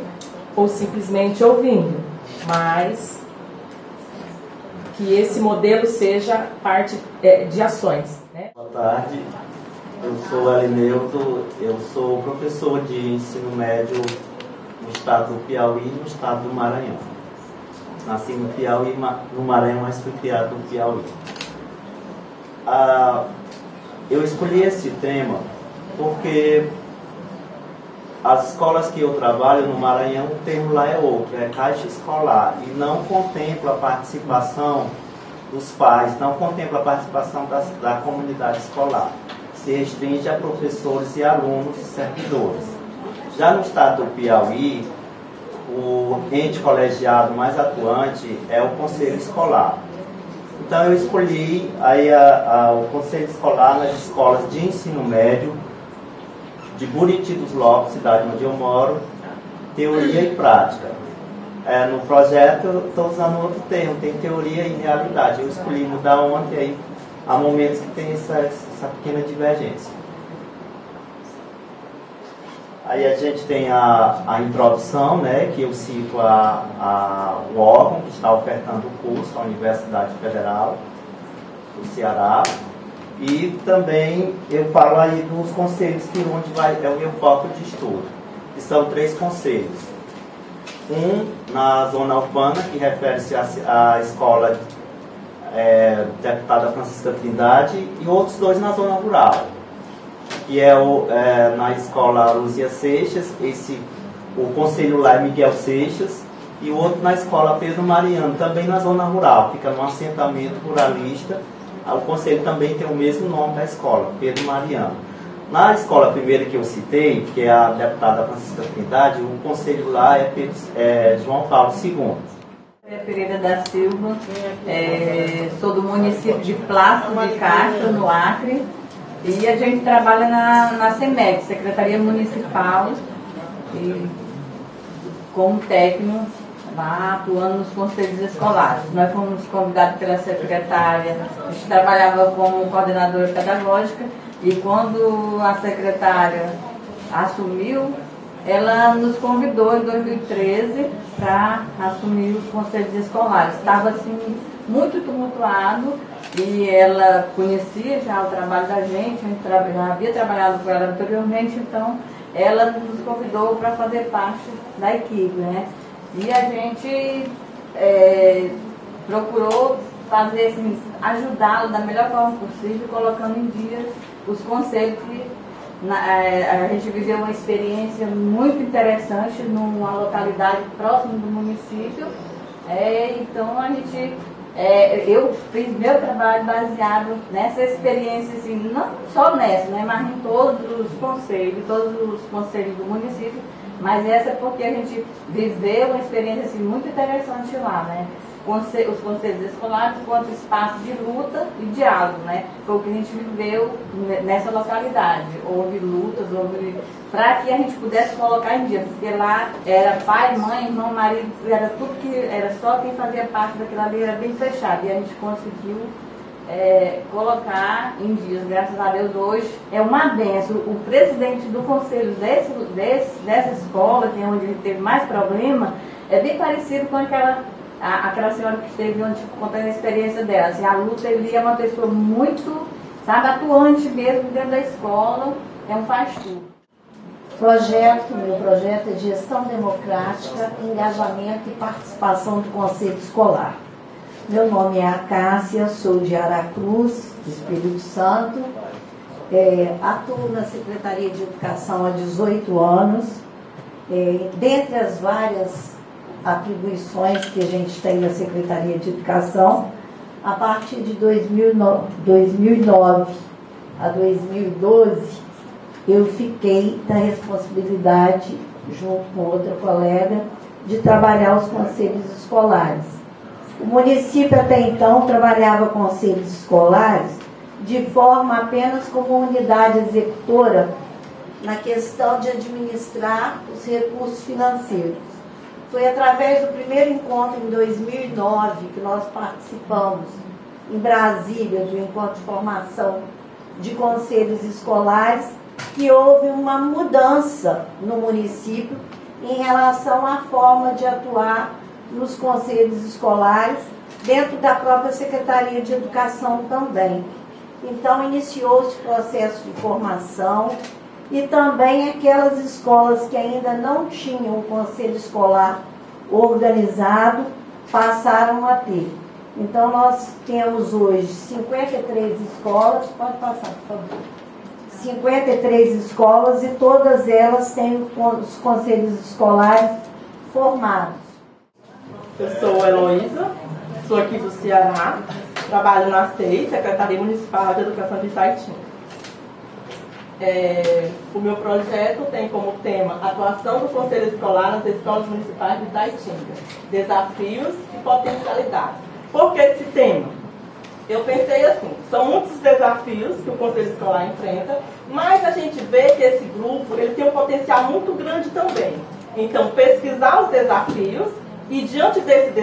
ou simplesmente ouvindo, mas que esse modelo seja parte de ações.
Boa tarde, eu sou Alineuto, eu sou professor de ensino médio no estado do Piauí e no estado do Maranhão. Nasci no Piauí, no Maranhão, mas fui criado no Piauí. Eu escolhi esse tema porque as escolas que eu trabalho no Maranhão, o termo lá é outro, é caixa escolar, e não contempla a participação dos pais, não contempla a participação da comunidade escolar. Se restringe a professores e alunos e servidores. Já no estado do Piauí, o ente colegiado mais atuante é o Conselho Escolar. Então eu escolhi aí o Conselho Escolar nas escolas de ensino médio de Buriti dos Lopes, cidade onde eu moro, teoria e prática. No projeto eu estou usando outro termo, tem teoria e realidade. Eu escolhi mudar ontem, aí há momentos que tem essa pequena divergência. Aí a gente tem a introdução, né, que eu cito o órgão que está ofertando o curso, a Universidade Federal do Ceará. E também eu falo aí dos conselhos onde é o meu foco de estudo, que são 3 conselhos. Um na zona urbana, que refere-se à escola Deputada Francisca Trindade, e outros 2 na zona rural, que é na escola Luzia Seixas, o conselho lá é Miguel Seixas, e o outro na escola Pedro Mariano, também na zona rural, fica num assentamento ruralista. O conselho também tem o mesmo nome da escola, Pedro Mariano. Na escola primeira que eu citei, que é a Deputada Francisca Trindade, o conselho lá é João Paulo II.
Pereira da Silva, sou do município de Plácido de Castro, no Acre, e a gente trabalha na SEMEC, Secretaria Municipal, e como técnico, atuando nos conselhos escolares. Nós fomos convidados pela secretária, a gente trabalhava como coordenadora pedagógica, e quando a secretária assumiu, ela nos convidou em 2013 para assumir os conselhos escolares. Estava assim, muito tumultuado, e ela conhecia já o trabalho da gente, a gente já havia trabalhado com ela anteriormente, então ela nos convidou para fazer parte da equipe, né? E a gente procurou fazer assim, ajudá-lo da melhor forma possível, colocando em dia os conselhos que a gente viveu uma experiência muito interessante numa localidade próxima do município. Então a gente, eu fiz meu trabalho baseado nessa experiência, assim, não só nessa, né, mas em todos os conselhos do município. Mas essa é porque a gente viveu uma experiência assim, muito interessante lá, né? Os conselhos escolares quanto espaço de luta e diálogo, né? Foi o que a gente viveu nessa localidade. Houve lutas, para que a gente pudesse colocar em dia, porque lá era pai, mãe, irmão, marido, era tudo que era só quem fazia parte daquilo ali, era bem fechado. E a gente conseguiu colocar em dias, graças a Deus. Hoje é uma benção. O presidente do conselho dessa escola, que é onde ele teve mais problema, é bem parecido com aquela senhora que esteve onde contando a experiência dela. Assim, a luta, ele é uma pessoa muito, sabe, atuante mesmo dentro da escola, faz tudo.
Meu projeto é Gestão Democrática, Engajamento e Participação do Conselho Escolar. Meu nome é Acácia, sou de Aracruz, do Espírito Santo, atuo na Secretaria de Educação há 18 anos. Dentre as várias atribuições que a gente tem na Secretaria de Educação, a partir de 2009 a 2012, eu fiquei na responsabilidade, junto com outra colega, de trabalhar os conselhos escolares. O município até então trabalhava conselhos escolares de forma apenas como unidade executora na questão de administrar os recursos financeiros. Foi através do primeiro encontro em 2009 que nós participamos em Brasília do encontro de formação de conselhos escolares que houve uma mudança no município em relação à forma de atuar nos conselhos escolares, dentro da própria Secretaria de Educação também. Então, iniciou-se o processo de formação e também aquelas escolas que ainda não tinham o conselho escolar organizado, passaram a ter. Então, nós temos hoje 53 escolas, pode passar, por favor. 53 escolas e todas elas têm os conselhos escolares formados.
Eu sou Heloísa, sou aqui do Ceará, trabalho na SEI, Secretaria Municipal de Educação de Itaitinga. O meu projeto tem como tema atuação do Conselho Escolar nas escolas municipais de Itaitinga, desafios e potencialidades. Por que esse tema? Eu pensei assim, são muitos desafios que o Conselho Escolar enfrenta, mas a gente vê que esse grupo ele tem um potencial muito grande também. Então, pesquisar os desafios e, diante desses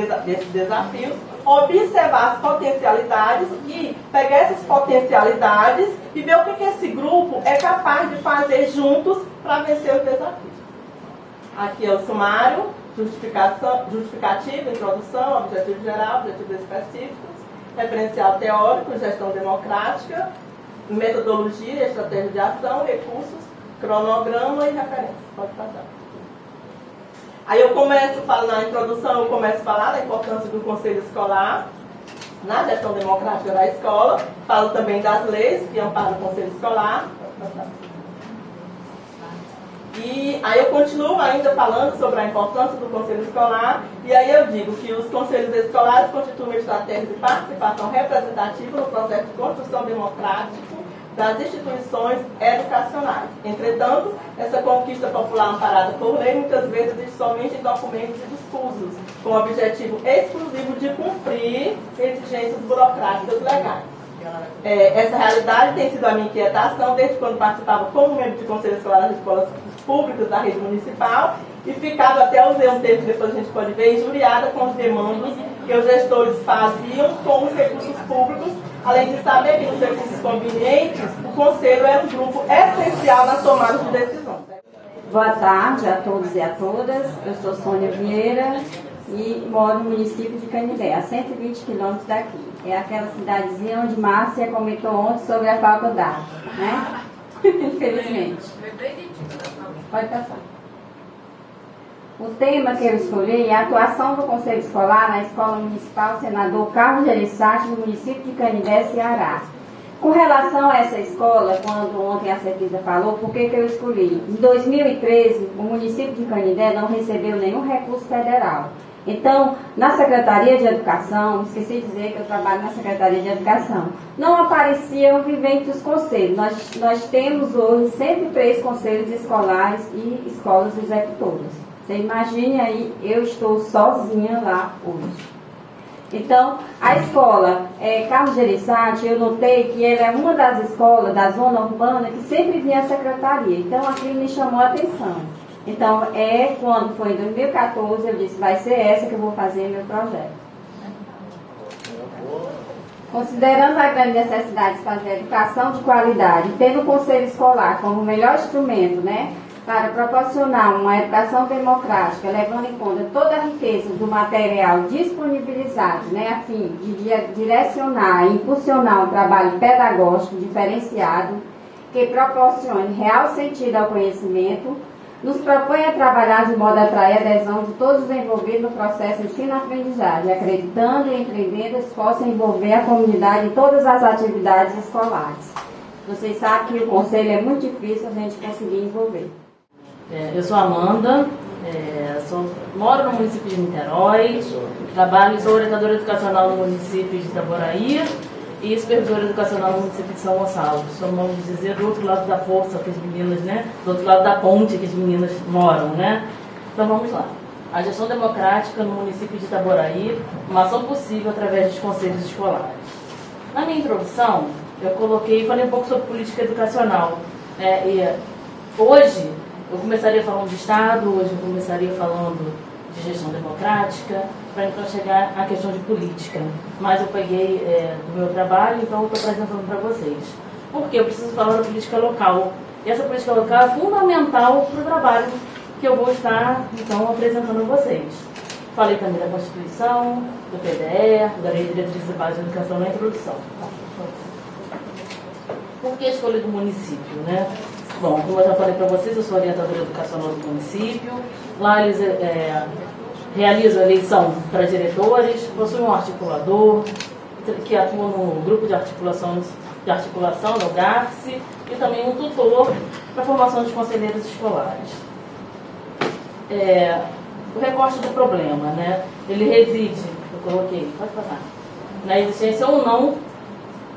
desafios, observar as potencialidades e pegar essas potencialidades e ver o que esse grupo é capaz de fazer juntos para vencer os desafios. Aqui é o sumário, justificativa, introdução, objetivo geral, objetivos específicos, referencial teórico, gestão democrática, metodologia, estratégia de ação, recursos, cronograma e referência. Pode passar. Aí eu começo a falar, na introdução, eu começo a falar da importância do Conselho Escolar na gestão democrática da escola, falo também das leis que amparam o Conselho Escolar. E aí eu continuo ainda falando sobre a importância do Conselho Escolar, e aí eu digo que os conselhos escolares constituem uma estratégia de participação representativa no processo de construção democrática das instituições educacionais. Entretanto, essa conquista popular amparada por lei muitas vezes existe somente em documentos e discursos, com o objetivo exclusivo de cumprir exigências burocráticas legais. Essa realidade tem sido a minha inquietação desde quando participava como membro de conselho escolar das escolas públicas da rede municipal e ficava, até usei um termo que depois a gente pode ver, injuriada com os demandos que os gestores faziam com os recursos públicos, além de saber que nos recursos convenientes o conselho é um grupo essencial nas tomadas de decisões.
Boa tarde a todos e a todas. Eu sou Sônia Vieira e moro no município de Canindé, a 120 quilômetros daqui. É aquela cidadezinha onde Márcia comentou ontem sobre a falta d'água, né? Infelizmente. Pode passar. O tema que eu escolhi é a atuação do Conselho Escolar na Escola Municipal Senador Carlos Gereissati, no município de Canindé, Ceará. Com relação a essa escola, quando ontem a Certeza falou, por que eu escolhi? Em 2013, o município de Canindé não recebeu nenhum recurso federal. Então, na Secretaria de Educação, esqueci de dizer que eu trabalho na Secretaria de Educação, não apareciam viventes dos conselhos. Nós temos hoje 103 conselhos escolares e escolas executoras. Você imagine aí, eu estou sozinha lá hoje. Então, a escola Carlos Gereissati, eu notei que ela é uma das escolas da zona urbana que sempre vinha à secretaria. Então, aquilo me chamou a atenção. Então, quando foi em 2014, eu disse, vai ser essa que eu vou fazer meu projeto. Considerando a grande necessidade de fazer educação de qualidade, tendo o Conselho Escolar como o melhor instrumento, né, para proporcionar uma educação democrática, levando em conta toda a riqueza do material disponibilizado, né, a fim de direcionar e impulsionar um trabalho pedagógico diferenciado, que proporcione real sentido ao conhecimento, nos propõe a trabalhar de modo a atrair a adesão de todos os envolvidos no processo de ensino-aprendizagem, acreditando e empreendendo esforço em envolver a comunidade em todas as atividades escolares. Vocês sabem que o conselho é muito difícil a gente conseguir envolver.
Eu sou Amanda, moro no município de Niterói, trabalho, sou orientadora educacional no município de Itaboraí e supervisora educacional no município de São Gonçalo. Vamos dizer, do outro lado da força que as meninas, né? Do outro lado da ponte que as meninas moram, né? Então vamos lá. A gestão democrática no município de Itaboraí, uma ação possível através dos conselhos escolares. Na minha introdução, eu falei um pouco sobre política educacional. Hoje, eu começaria falando de Estado, hoje eu começaria falando de gestão democrática, para então chegar à questão de política. Mas eu peguei do meu trabalho, então eu estou apresentando para vocês. Porque eu preciso falar da política local. E essa política local é fundamental para o trabalho que eu vou estar, então, apresentando a vocês. Falei também da Constituição, do PDE, da Lei de Diretrizes Básicas de Educação na introdução. Por que a escolha do município, né? Bom, como eu já falei para vocês, eu sou orientadora educacional do município. Lá eles realizam a eleição para diretores, possuem um articulador que atua no grupo de articulação no GAFSE e também um tutor para a formação de conselheiros escolares. O recorte do problema, né? Ele reside, eu coloquei, pode passar. na existência ou não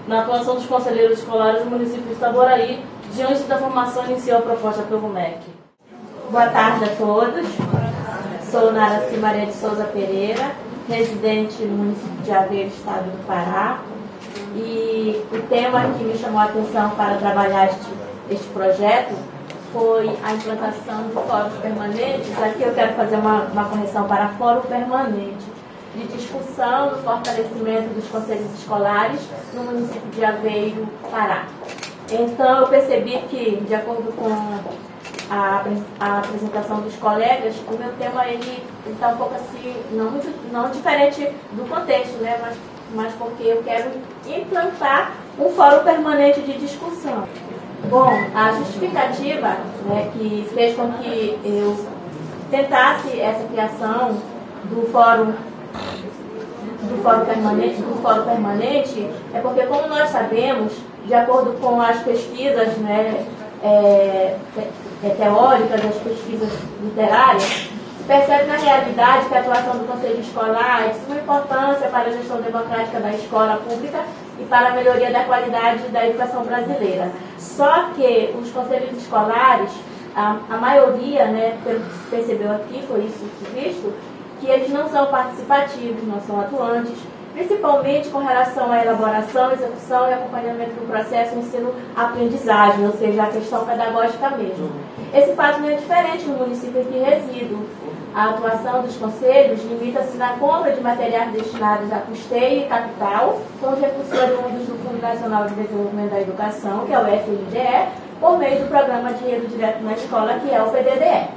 na atuação dos conselheiros escolares do município de Itaboraí, diante da formação inicial proposta pelo MEC.
Boa tarde a todos. Sou Naraci Maria de Souza Pereira, residente no município de Aveiro, estado do Pará. E o tema que me chamou a atenção para trabalhar este projeto foi a implantação de fóruns permanentes. Aqui eu quero fazer uma correção para fórum permanente, de discussão do fortalecimento dos conselhos escolares no município de Aveiro, Pará. Então eu percebi que, de acordo com a apresentação dos colegas, o meu tema ele está um pouco assim, não diferente do contexto, né? Mas porque eu quero implantar um fórum permanente de discussão. Bom, a justificativa, né, que fez com que eu tentasse essa criação do fórum permanente é porque, como nós sabemos, de acordo com as pesquisas, né, teóricas, as pesquisas literárias, se percebe na realidade que a atuação do Conselho Escolar é de suma importância para a gestão democrática da escola pública e para a melhoria da qualidade da educação brasileira. Só que os conselhos escolares, a maioria, né, pelo que se percebeu aqui, foi isso visto, que eles não são participativos, não são atuantes, principalmente com relação à elaboração, execução e acompanhamento do processo ensino-aprendizagem, ou seja, a questão pedagógica mesmo. Esse fato não é diferente no município em que resido. A atuação dos conselhos limita-se na compra de materiais destinados a custeio e capital, com os recursos oriundos do Fundo Nacional de Desenvolvimento da Educação, que é o FNDE, por meio do Programa Dinheiro Direto na Escola, que é o PDDE.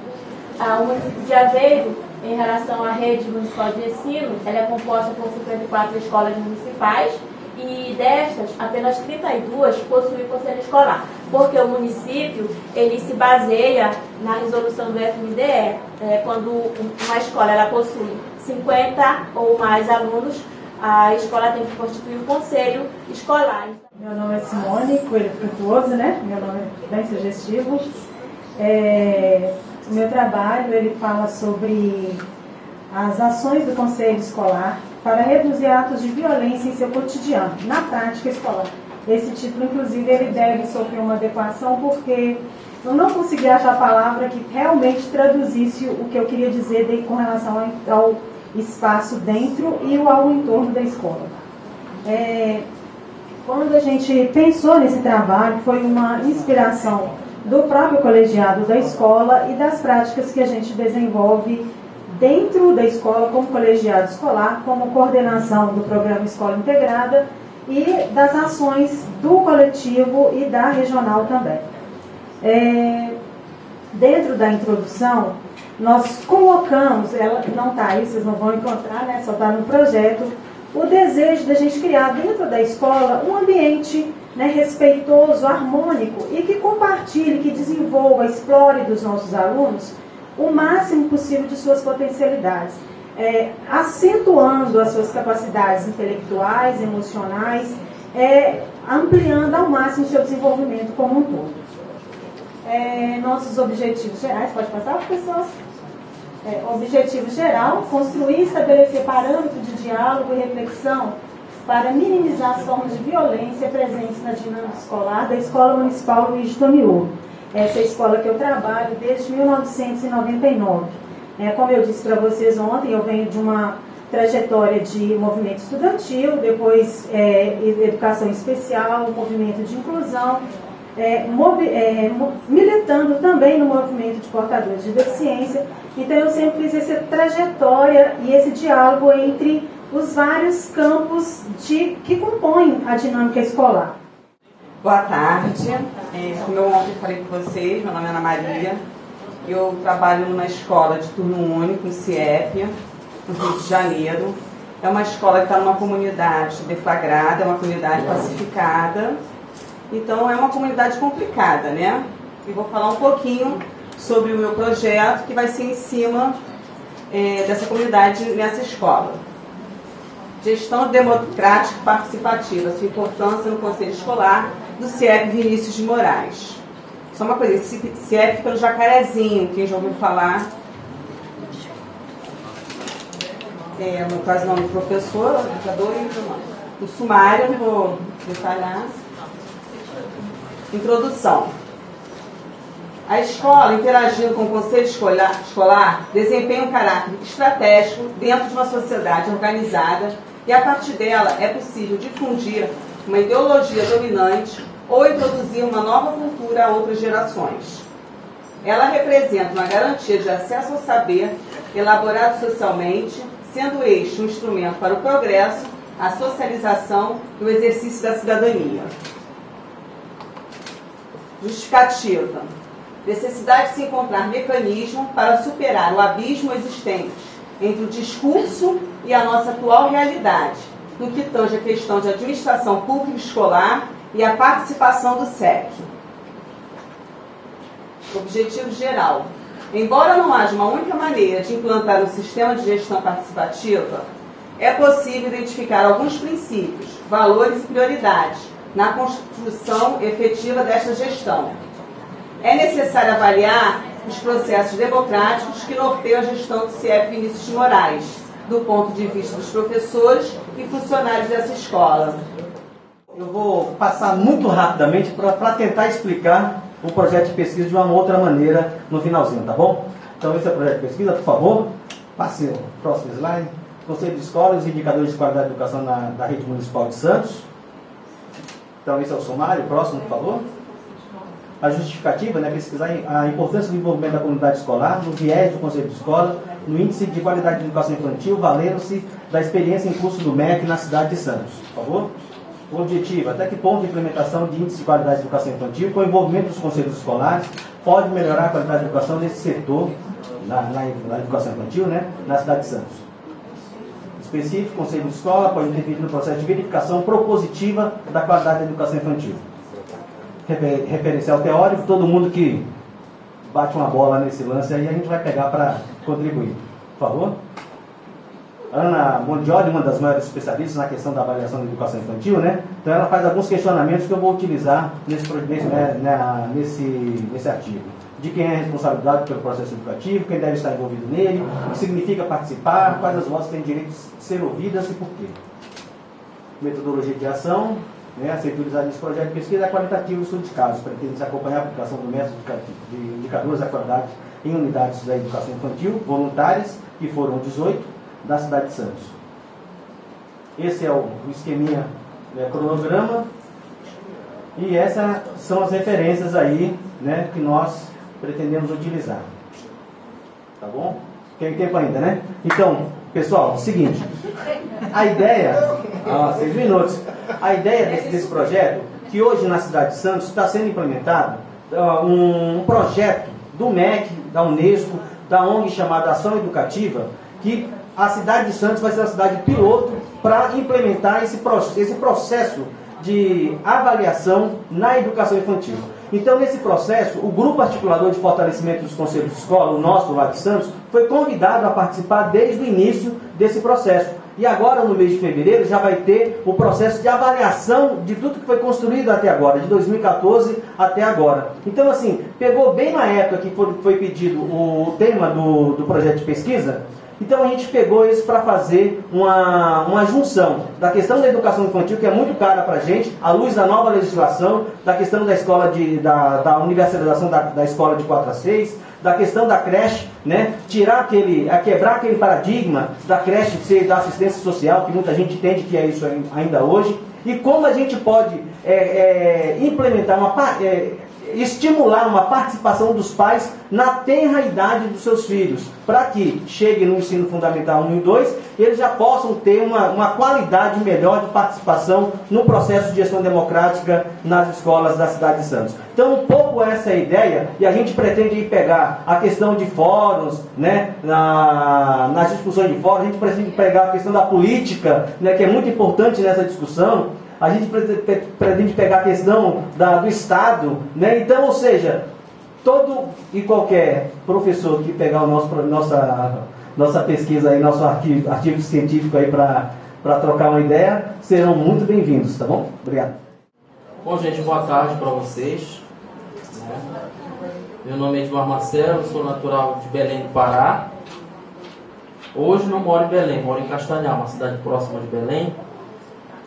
O município de Aveiro, em relação à rede municipal de ensino, ela é composta por 54 escolas municipais e destas, apenas 32 possuem conselho escolar, porque o município ele se baseia na resolução do FNDE. Quando uma escola ela possui 50 ou mais alunos, a escola tem que constituir um conselho escolar.
Meu nome é Simone Coelho Frutuoso, né? Meu nome é bem sugestivo. O meu trabalho ele fala sobre as ações do conselho escolar para reduzir atos de violência em seu cotidiano, na prática escolar. Esse título, inclusive, ele deve sofrer uma adequação porque eu não consegui achar a palavra que realmente traduzisse o que eu queria dizer com relação ao espaço dentro e ao entorno da escola. Quando a gente pensou nesse trabalho, foi uma inspiração do próprio colegiado da escola e das práticas que a gente desenvolve dentro da escola como colegiado escolar, como coordenação do programa Escola Integrada e das ações do coletivo e da regional também. Dentro da introdução, nós colocamos, ela não está aí, vocês não vão encontrar, né, só está no projeto, o desejo da gente criar dentro da escola um ambiente, né, respeitoso, harmônico e que compartilhe, que desenvolva, explore dos nossos alunos o máximo possível de suas potencialidades, acentuando as suas capacidades intelectuais, emocionais, ampliando ao máximo o seu desenvolvimento como um todo. Nossos objetivos gerais, pode passar, professor? Objetivo geral, construir e estabelecer parâmetros de diálogo e reflexão para minimizar as formas de violência presentes na dinâmica escolar da Escola Municipal Luiz de Tomiolo. Essa é a escola que eu trabalho desde 1999. Como eu disse para vocês ontem, eu venho de uma trajetória de movimento estudantil, depois educação especial, movimento de inclusão, militando também no movimento de portadores de deficiência. Então eu sempre fiz essa trajetória e esse diálogo entre os vários campos que compõem a dinâmica escolar.
Boa tarde, como eu ontem falei com vocês, meu nome é Ana Maria, eu trabalho numa escola de turno único, em CIEP, no Rio de Janeiro. É uma escola que está numa comunidade deflagrada, é uma comunidade pacificada, então é uma comunidade complicada, né? E vou falar um pouquinho sobre o meu projeto, que vai ser em cima dessa comunidade nessa escola. Gestão democrática e participativa, sua importância no Conselho Escolar, do CIEP Vinícius de Moraes. Só uma coisa, esse CIEP fica no Jacarezinho, quem já ouviu falar. no caso nome do professor, educador e o sumário, não vou detalhar. Introdução. A escola, interagindo com o conselho escolar, desempenha um caráter estratégico dentro de uma sociedade organizada e, a partir dela, é possível difundir uma ideologia dominante ou introduzir uma nova cultura a outras gerações. Ela representa uma garantia de acesso ao saber elaborado socialmente, sendo este um instrumento para o progresso, a socialização e o exercício da cidadania. Justificativa. Necessidade de se encontrar mecanismo para superar o abismo existente entre o discurso e a nossa atual realidade, no que tange a questão de administração pública escolar e a participação do SEC. Objetivo geral. Embora não haja uma única maneira de implantar um sistema de gestão participativa, é possível identificar alguns princípios, valores e prioridades na construção efetiva desta gestão. É necessário avaliar os processos democráticos que norteiam a gestão do CIEP Vinícius de Moraes, do ponto de vista dos professores e funcionários dessa escola.
Eu vou passar muito rapidamente para tentar explicar o projeto de pesquisa de uma outra maneira no finalzinho, tá bom? Então esse é o projeto de pesquisa, por favor. Passe o próximo slide. Conselho de Escola e os indicadores de qualidade de educação da Rede Municipal de Santos. Então esse é o sumário. Próximo, por favor. A justificativa, né, pesquisar a importância do envolvimento da comunidade escolar, no viés do Conselho de Escola, no índice de qualidade de educação infantil, valendo-se da experiência em curso do MEC na cidade de Santos. Por favor. O objetivo, até que ponto a implementação de índice de qualidade de educação infantil, com o envolvimento dos conselhos escolares, pode melhorar a qualidade de educação nesse setor, na educação infantil, né, na cidade de Santos. Específico, o Conselho de Escola pode intervir no processo de verificação propositiva da qualidade da educação infantil. Referencial teórico, todo mundo que bate uma bola nesse lance aí, a gente vai pegar para contribuir. Por favor. Ana Mondioli, uma das maiores especialistas na questão da avaliação da educação infantil, né? Então ela faz alguns questionamentos que eu vou utilizar nesse artigo. De quem é a responsabilidade pelo processo educativo, quem deve estar envolvido nele, o que significa participar, quais as vozes têm direito de ser ouvidas e por quê. Metodologia de ação, né? A ser utilizada nesse projeto de pesquisa é qualitativo e estudo de casos, pretende acompanhar a aplicação do método de indicadores da qualidade em unidades da educação infantil, voluntárias, que foram 18, da cidade de Santos. Esse é o esqueminha, né, cronograma, e essas são as referências aí, né, que nós pretendemos utilizar. Tá bom? Tem tempo ainda, né? Então, pessoal, seguinte, a ideia, 6 minutos, a ideia desse projeto, que hoje na cidade de Santos está sendo implementado um projeto do MEC, da Unesco, da ONG chamada Ação Educativa, que a cidade de Santos vai ser a cidade piloto para implementar esse processo de avaliação na educação infantil. Então, nesse processo, o Grupo Articulador de Fortalecimento dos Conselhos de Escola, o nosso lá de Santos, foi convidado a participar desde o início desse processo. E agora, no mês de fevereiro, já vai ter o processo de avaliação de tudo que foi construído até agora, de 2014 até agora. Então, assim, pegou bem na época que foi pedido o tema do projeto de pesquisa. Então a gente pegou isso para fazer uma junção da questão da educação infantil, que é muito cara para a gente, à luz da nova legislação, da questão da escola da universalização da escola de 4 a 6, da questão da creche, né? Quebrar aquele paradigma da creche ser da assistência social, que muita gente entende que é isso ainda hoje, e como a gente pode implementar estimular uma participação dos pais na tenra idade dos seus filhos, para que cheguem no ensino fundamental 1 e 2, eles já possam ter uma qualidade melhor de participação no processo de gestão democrática nas escolas da cidade de Santos. Então, um pouco essa é a ideia, e a gente pretende pegar a questão de fóruns, né, nas discussões de fóruns, a gente pretende pegar a questão da política, né, que é muito importante nessa discussão. A gente pretende pegar a questão do Estado, né? Então, ou seja, todo e qualquer professor que pegar nossa pesquisa aí, nosso artigo científico aí para trocar uma ideia, serão muito bem-vindos, tá bom? Obrigado.
Bom, gente, boa tarde para vocês. Meu nome é Edmar Marcelo, sou natural de Belém do Pará. Hoje não moro em Belém, moro em Castanhal, uma cidade próxima de Belém.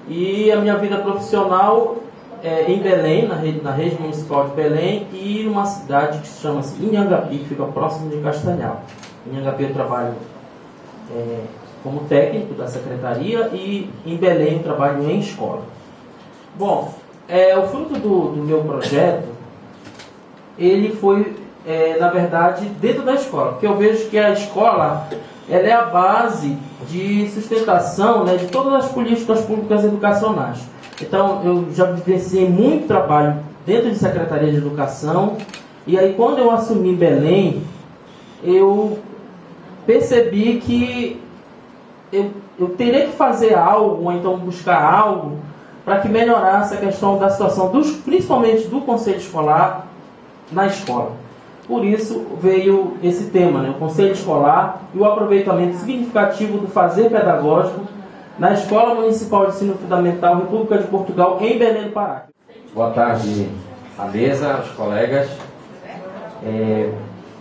E a minha vida profissional é em Belém, na rede municipal de Belém, e numa cidade que se chama Inhangapi, que fica próximo de Castanhal. Em Inhangapi eu trabalho como técnico da secretaria e em Belém eu trabalho em escola. Bom, o fruto do meu projeto, ele foi, na verdade, dentro da escola, porque eu vejo que a escola ela é a base de sustentação, né, de todas as políticas públicas educacionais. Então, eu já vivenciei muito trabalho dentro de Secretaria de Educação, e aí quando eu assumi Belém, eu percebi que eu teria que fazer algo, ou então buscar algo, para que melhorasse a questão da situação, principalmente do conselho escolar na escola. Por isso veio esse tema, né, o conselho escolar e o aproveitamento significativo do fazer pedagógico na Escola Municipal de Ensino Fundamental República de Portugal, em Belém do Pará.
Boa tarde à mesa, aos colegas.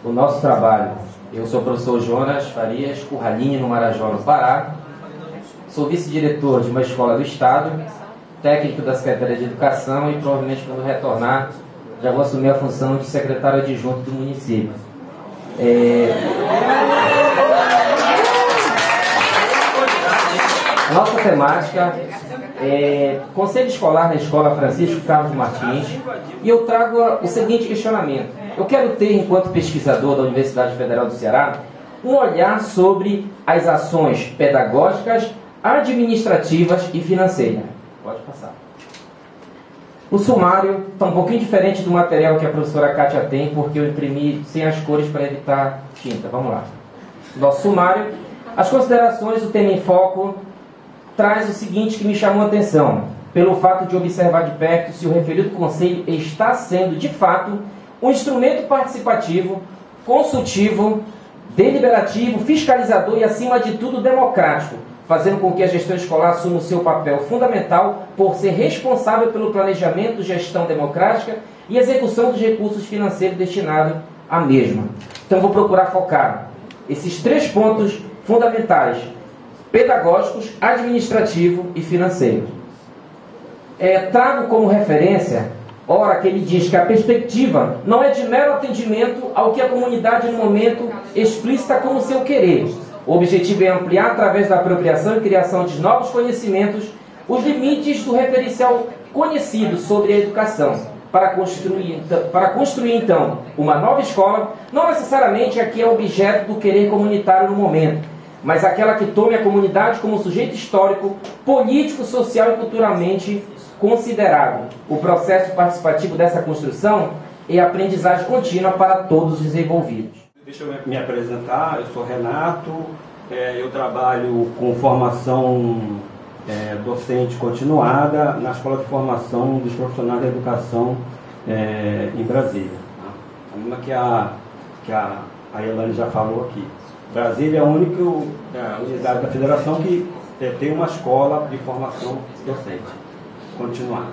O nosso trabalho, eu sou o professor Jonas Farias Curralinho, no Marajó, no Pará. Sou vice-diretor de uma escola do Estado, técnico da Secretaria de Educação e provavelmente quando retornar já vou assumir a função de secretário adjunto do município. Nossa temática é Conselho Escolar na Escola Francisco Carlos Martins, e eu trago o seguinte questionamento. Eu quero ter, enquanto pesquisador da Universidade Federal do Ceará, um olhar sobre as ações pedagógicas, administrativas e financeiras. Pode passar. O sumário está um pouquinho diferente do material que a professora Kátia tem, porque eu imprimi sem as cores para evitar tinta. Vamos lá. Nosso sumário. As considerações, o tema em foco, traz o seguinte que me chamou a atenção, pelo fato de observar de perto se o referido conselho está sendo, de fato, um instrumento participativo, consultivo, deliberativo, fiscalizador e, acima de tudo, democrático, fazendo com que a gestão escolar assuma o seu papel fundamental por ser responsável pelo planejamento, gestão democrática e execução dos recursos financeiros destinados à mesma. Então, vou procurar focar esses 3 pontos fundamentais: pedagógicos, administrativo e financeiro. Trago como referência, ora, que ele diz que a perspectiva não é de mero atendimento ao que a comunidade no momento explicita como seu querer. O objetivo é ampliar, através da apropriação e criação de novos conhecimentos, os limites do referencial conhecido sobre a educação, para construir então uma nova escola, não necessariamente a que é objeto do querer comunitário no momento, mas aquela que tome a comunidade como sujeito histórico, político, social e culturalmente considerado. O processo participativo dessa construção é aprendizagem contínua para todos os envolvidos.
Deixa eu me apresentar, eu sou Renato, eu trabalho com formação docente continuada na Escola de Formação dos Profissionais da Educação em Brasília. A mesma que a Elane já falou aqui. Brasília é a única unidade da federação que tem uma escola de formação docente continuada.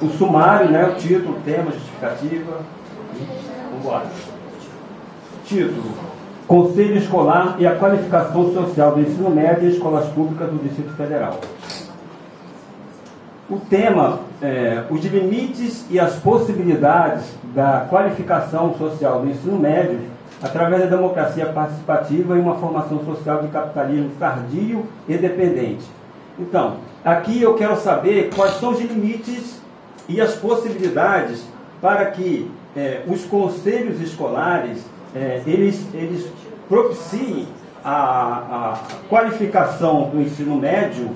O sumário, né, o título, tema, justificativa. Vamos embora. Título: Conselho Escolar e a Qualificação Social do Ensino Médio e Escolas Públicas do Distrito Federal. O tema é os limites e as possibilidades da qualificação social do ensino médio através da democracia participativa e uma formação social de capitalismo tardio e dependente. Então, aqui eu quero saber quais são os limites e as possibilidades para que os conselhos escolares eles propiciem a qualificação do ensino médio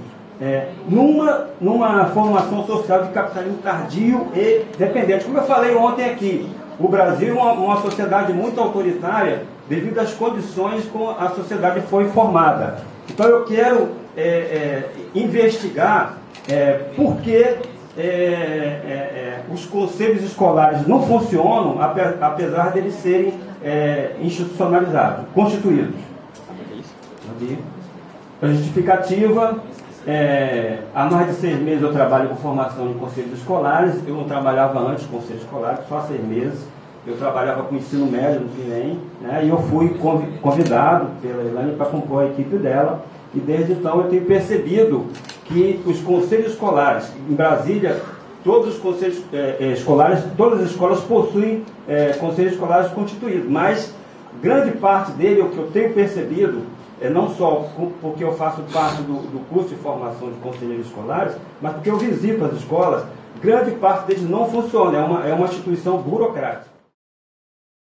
numa formação social de capitalismo tardio e dependente. Como eu falei ontem aqui, o Brasil é uma sociedade muito autoritária devido às condições como a sociedade foi formada. Então eu quero investigar por que os conselhos escolares não funcionam, apesar deles serem institucionalizados, constituídos. A justificativa: há mais de 6 meses eu trabalho com formação de conselhos escolares. Eu não trabalhava antes com conselhos escolares, só 6 meses. eu trabalhava com ensino médio no PINEM, né, e eu fui convidado pela Elaine para compor a equipe dela, e desde então eu tenho percebido que os conselhos escolares, em Brasília, todos os conselhos escolares, todas as escolas possuem conselhos escolares constituídos, mas grande parte dele, o que eu tenho percebido, não só porque eu faço parte do curso de formação de conselheiros escolares, mas porque eu visito as escolas, grande parte deles não funciona, é uma instituição burocrática.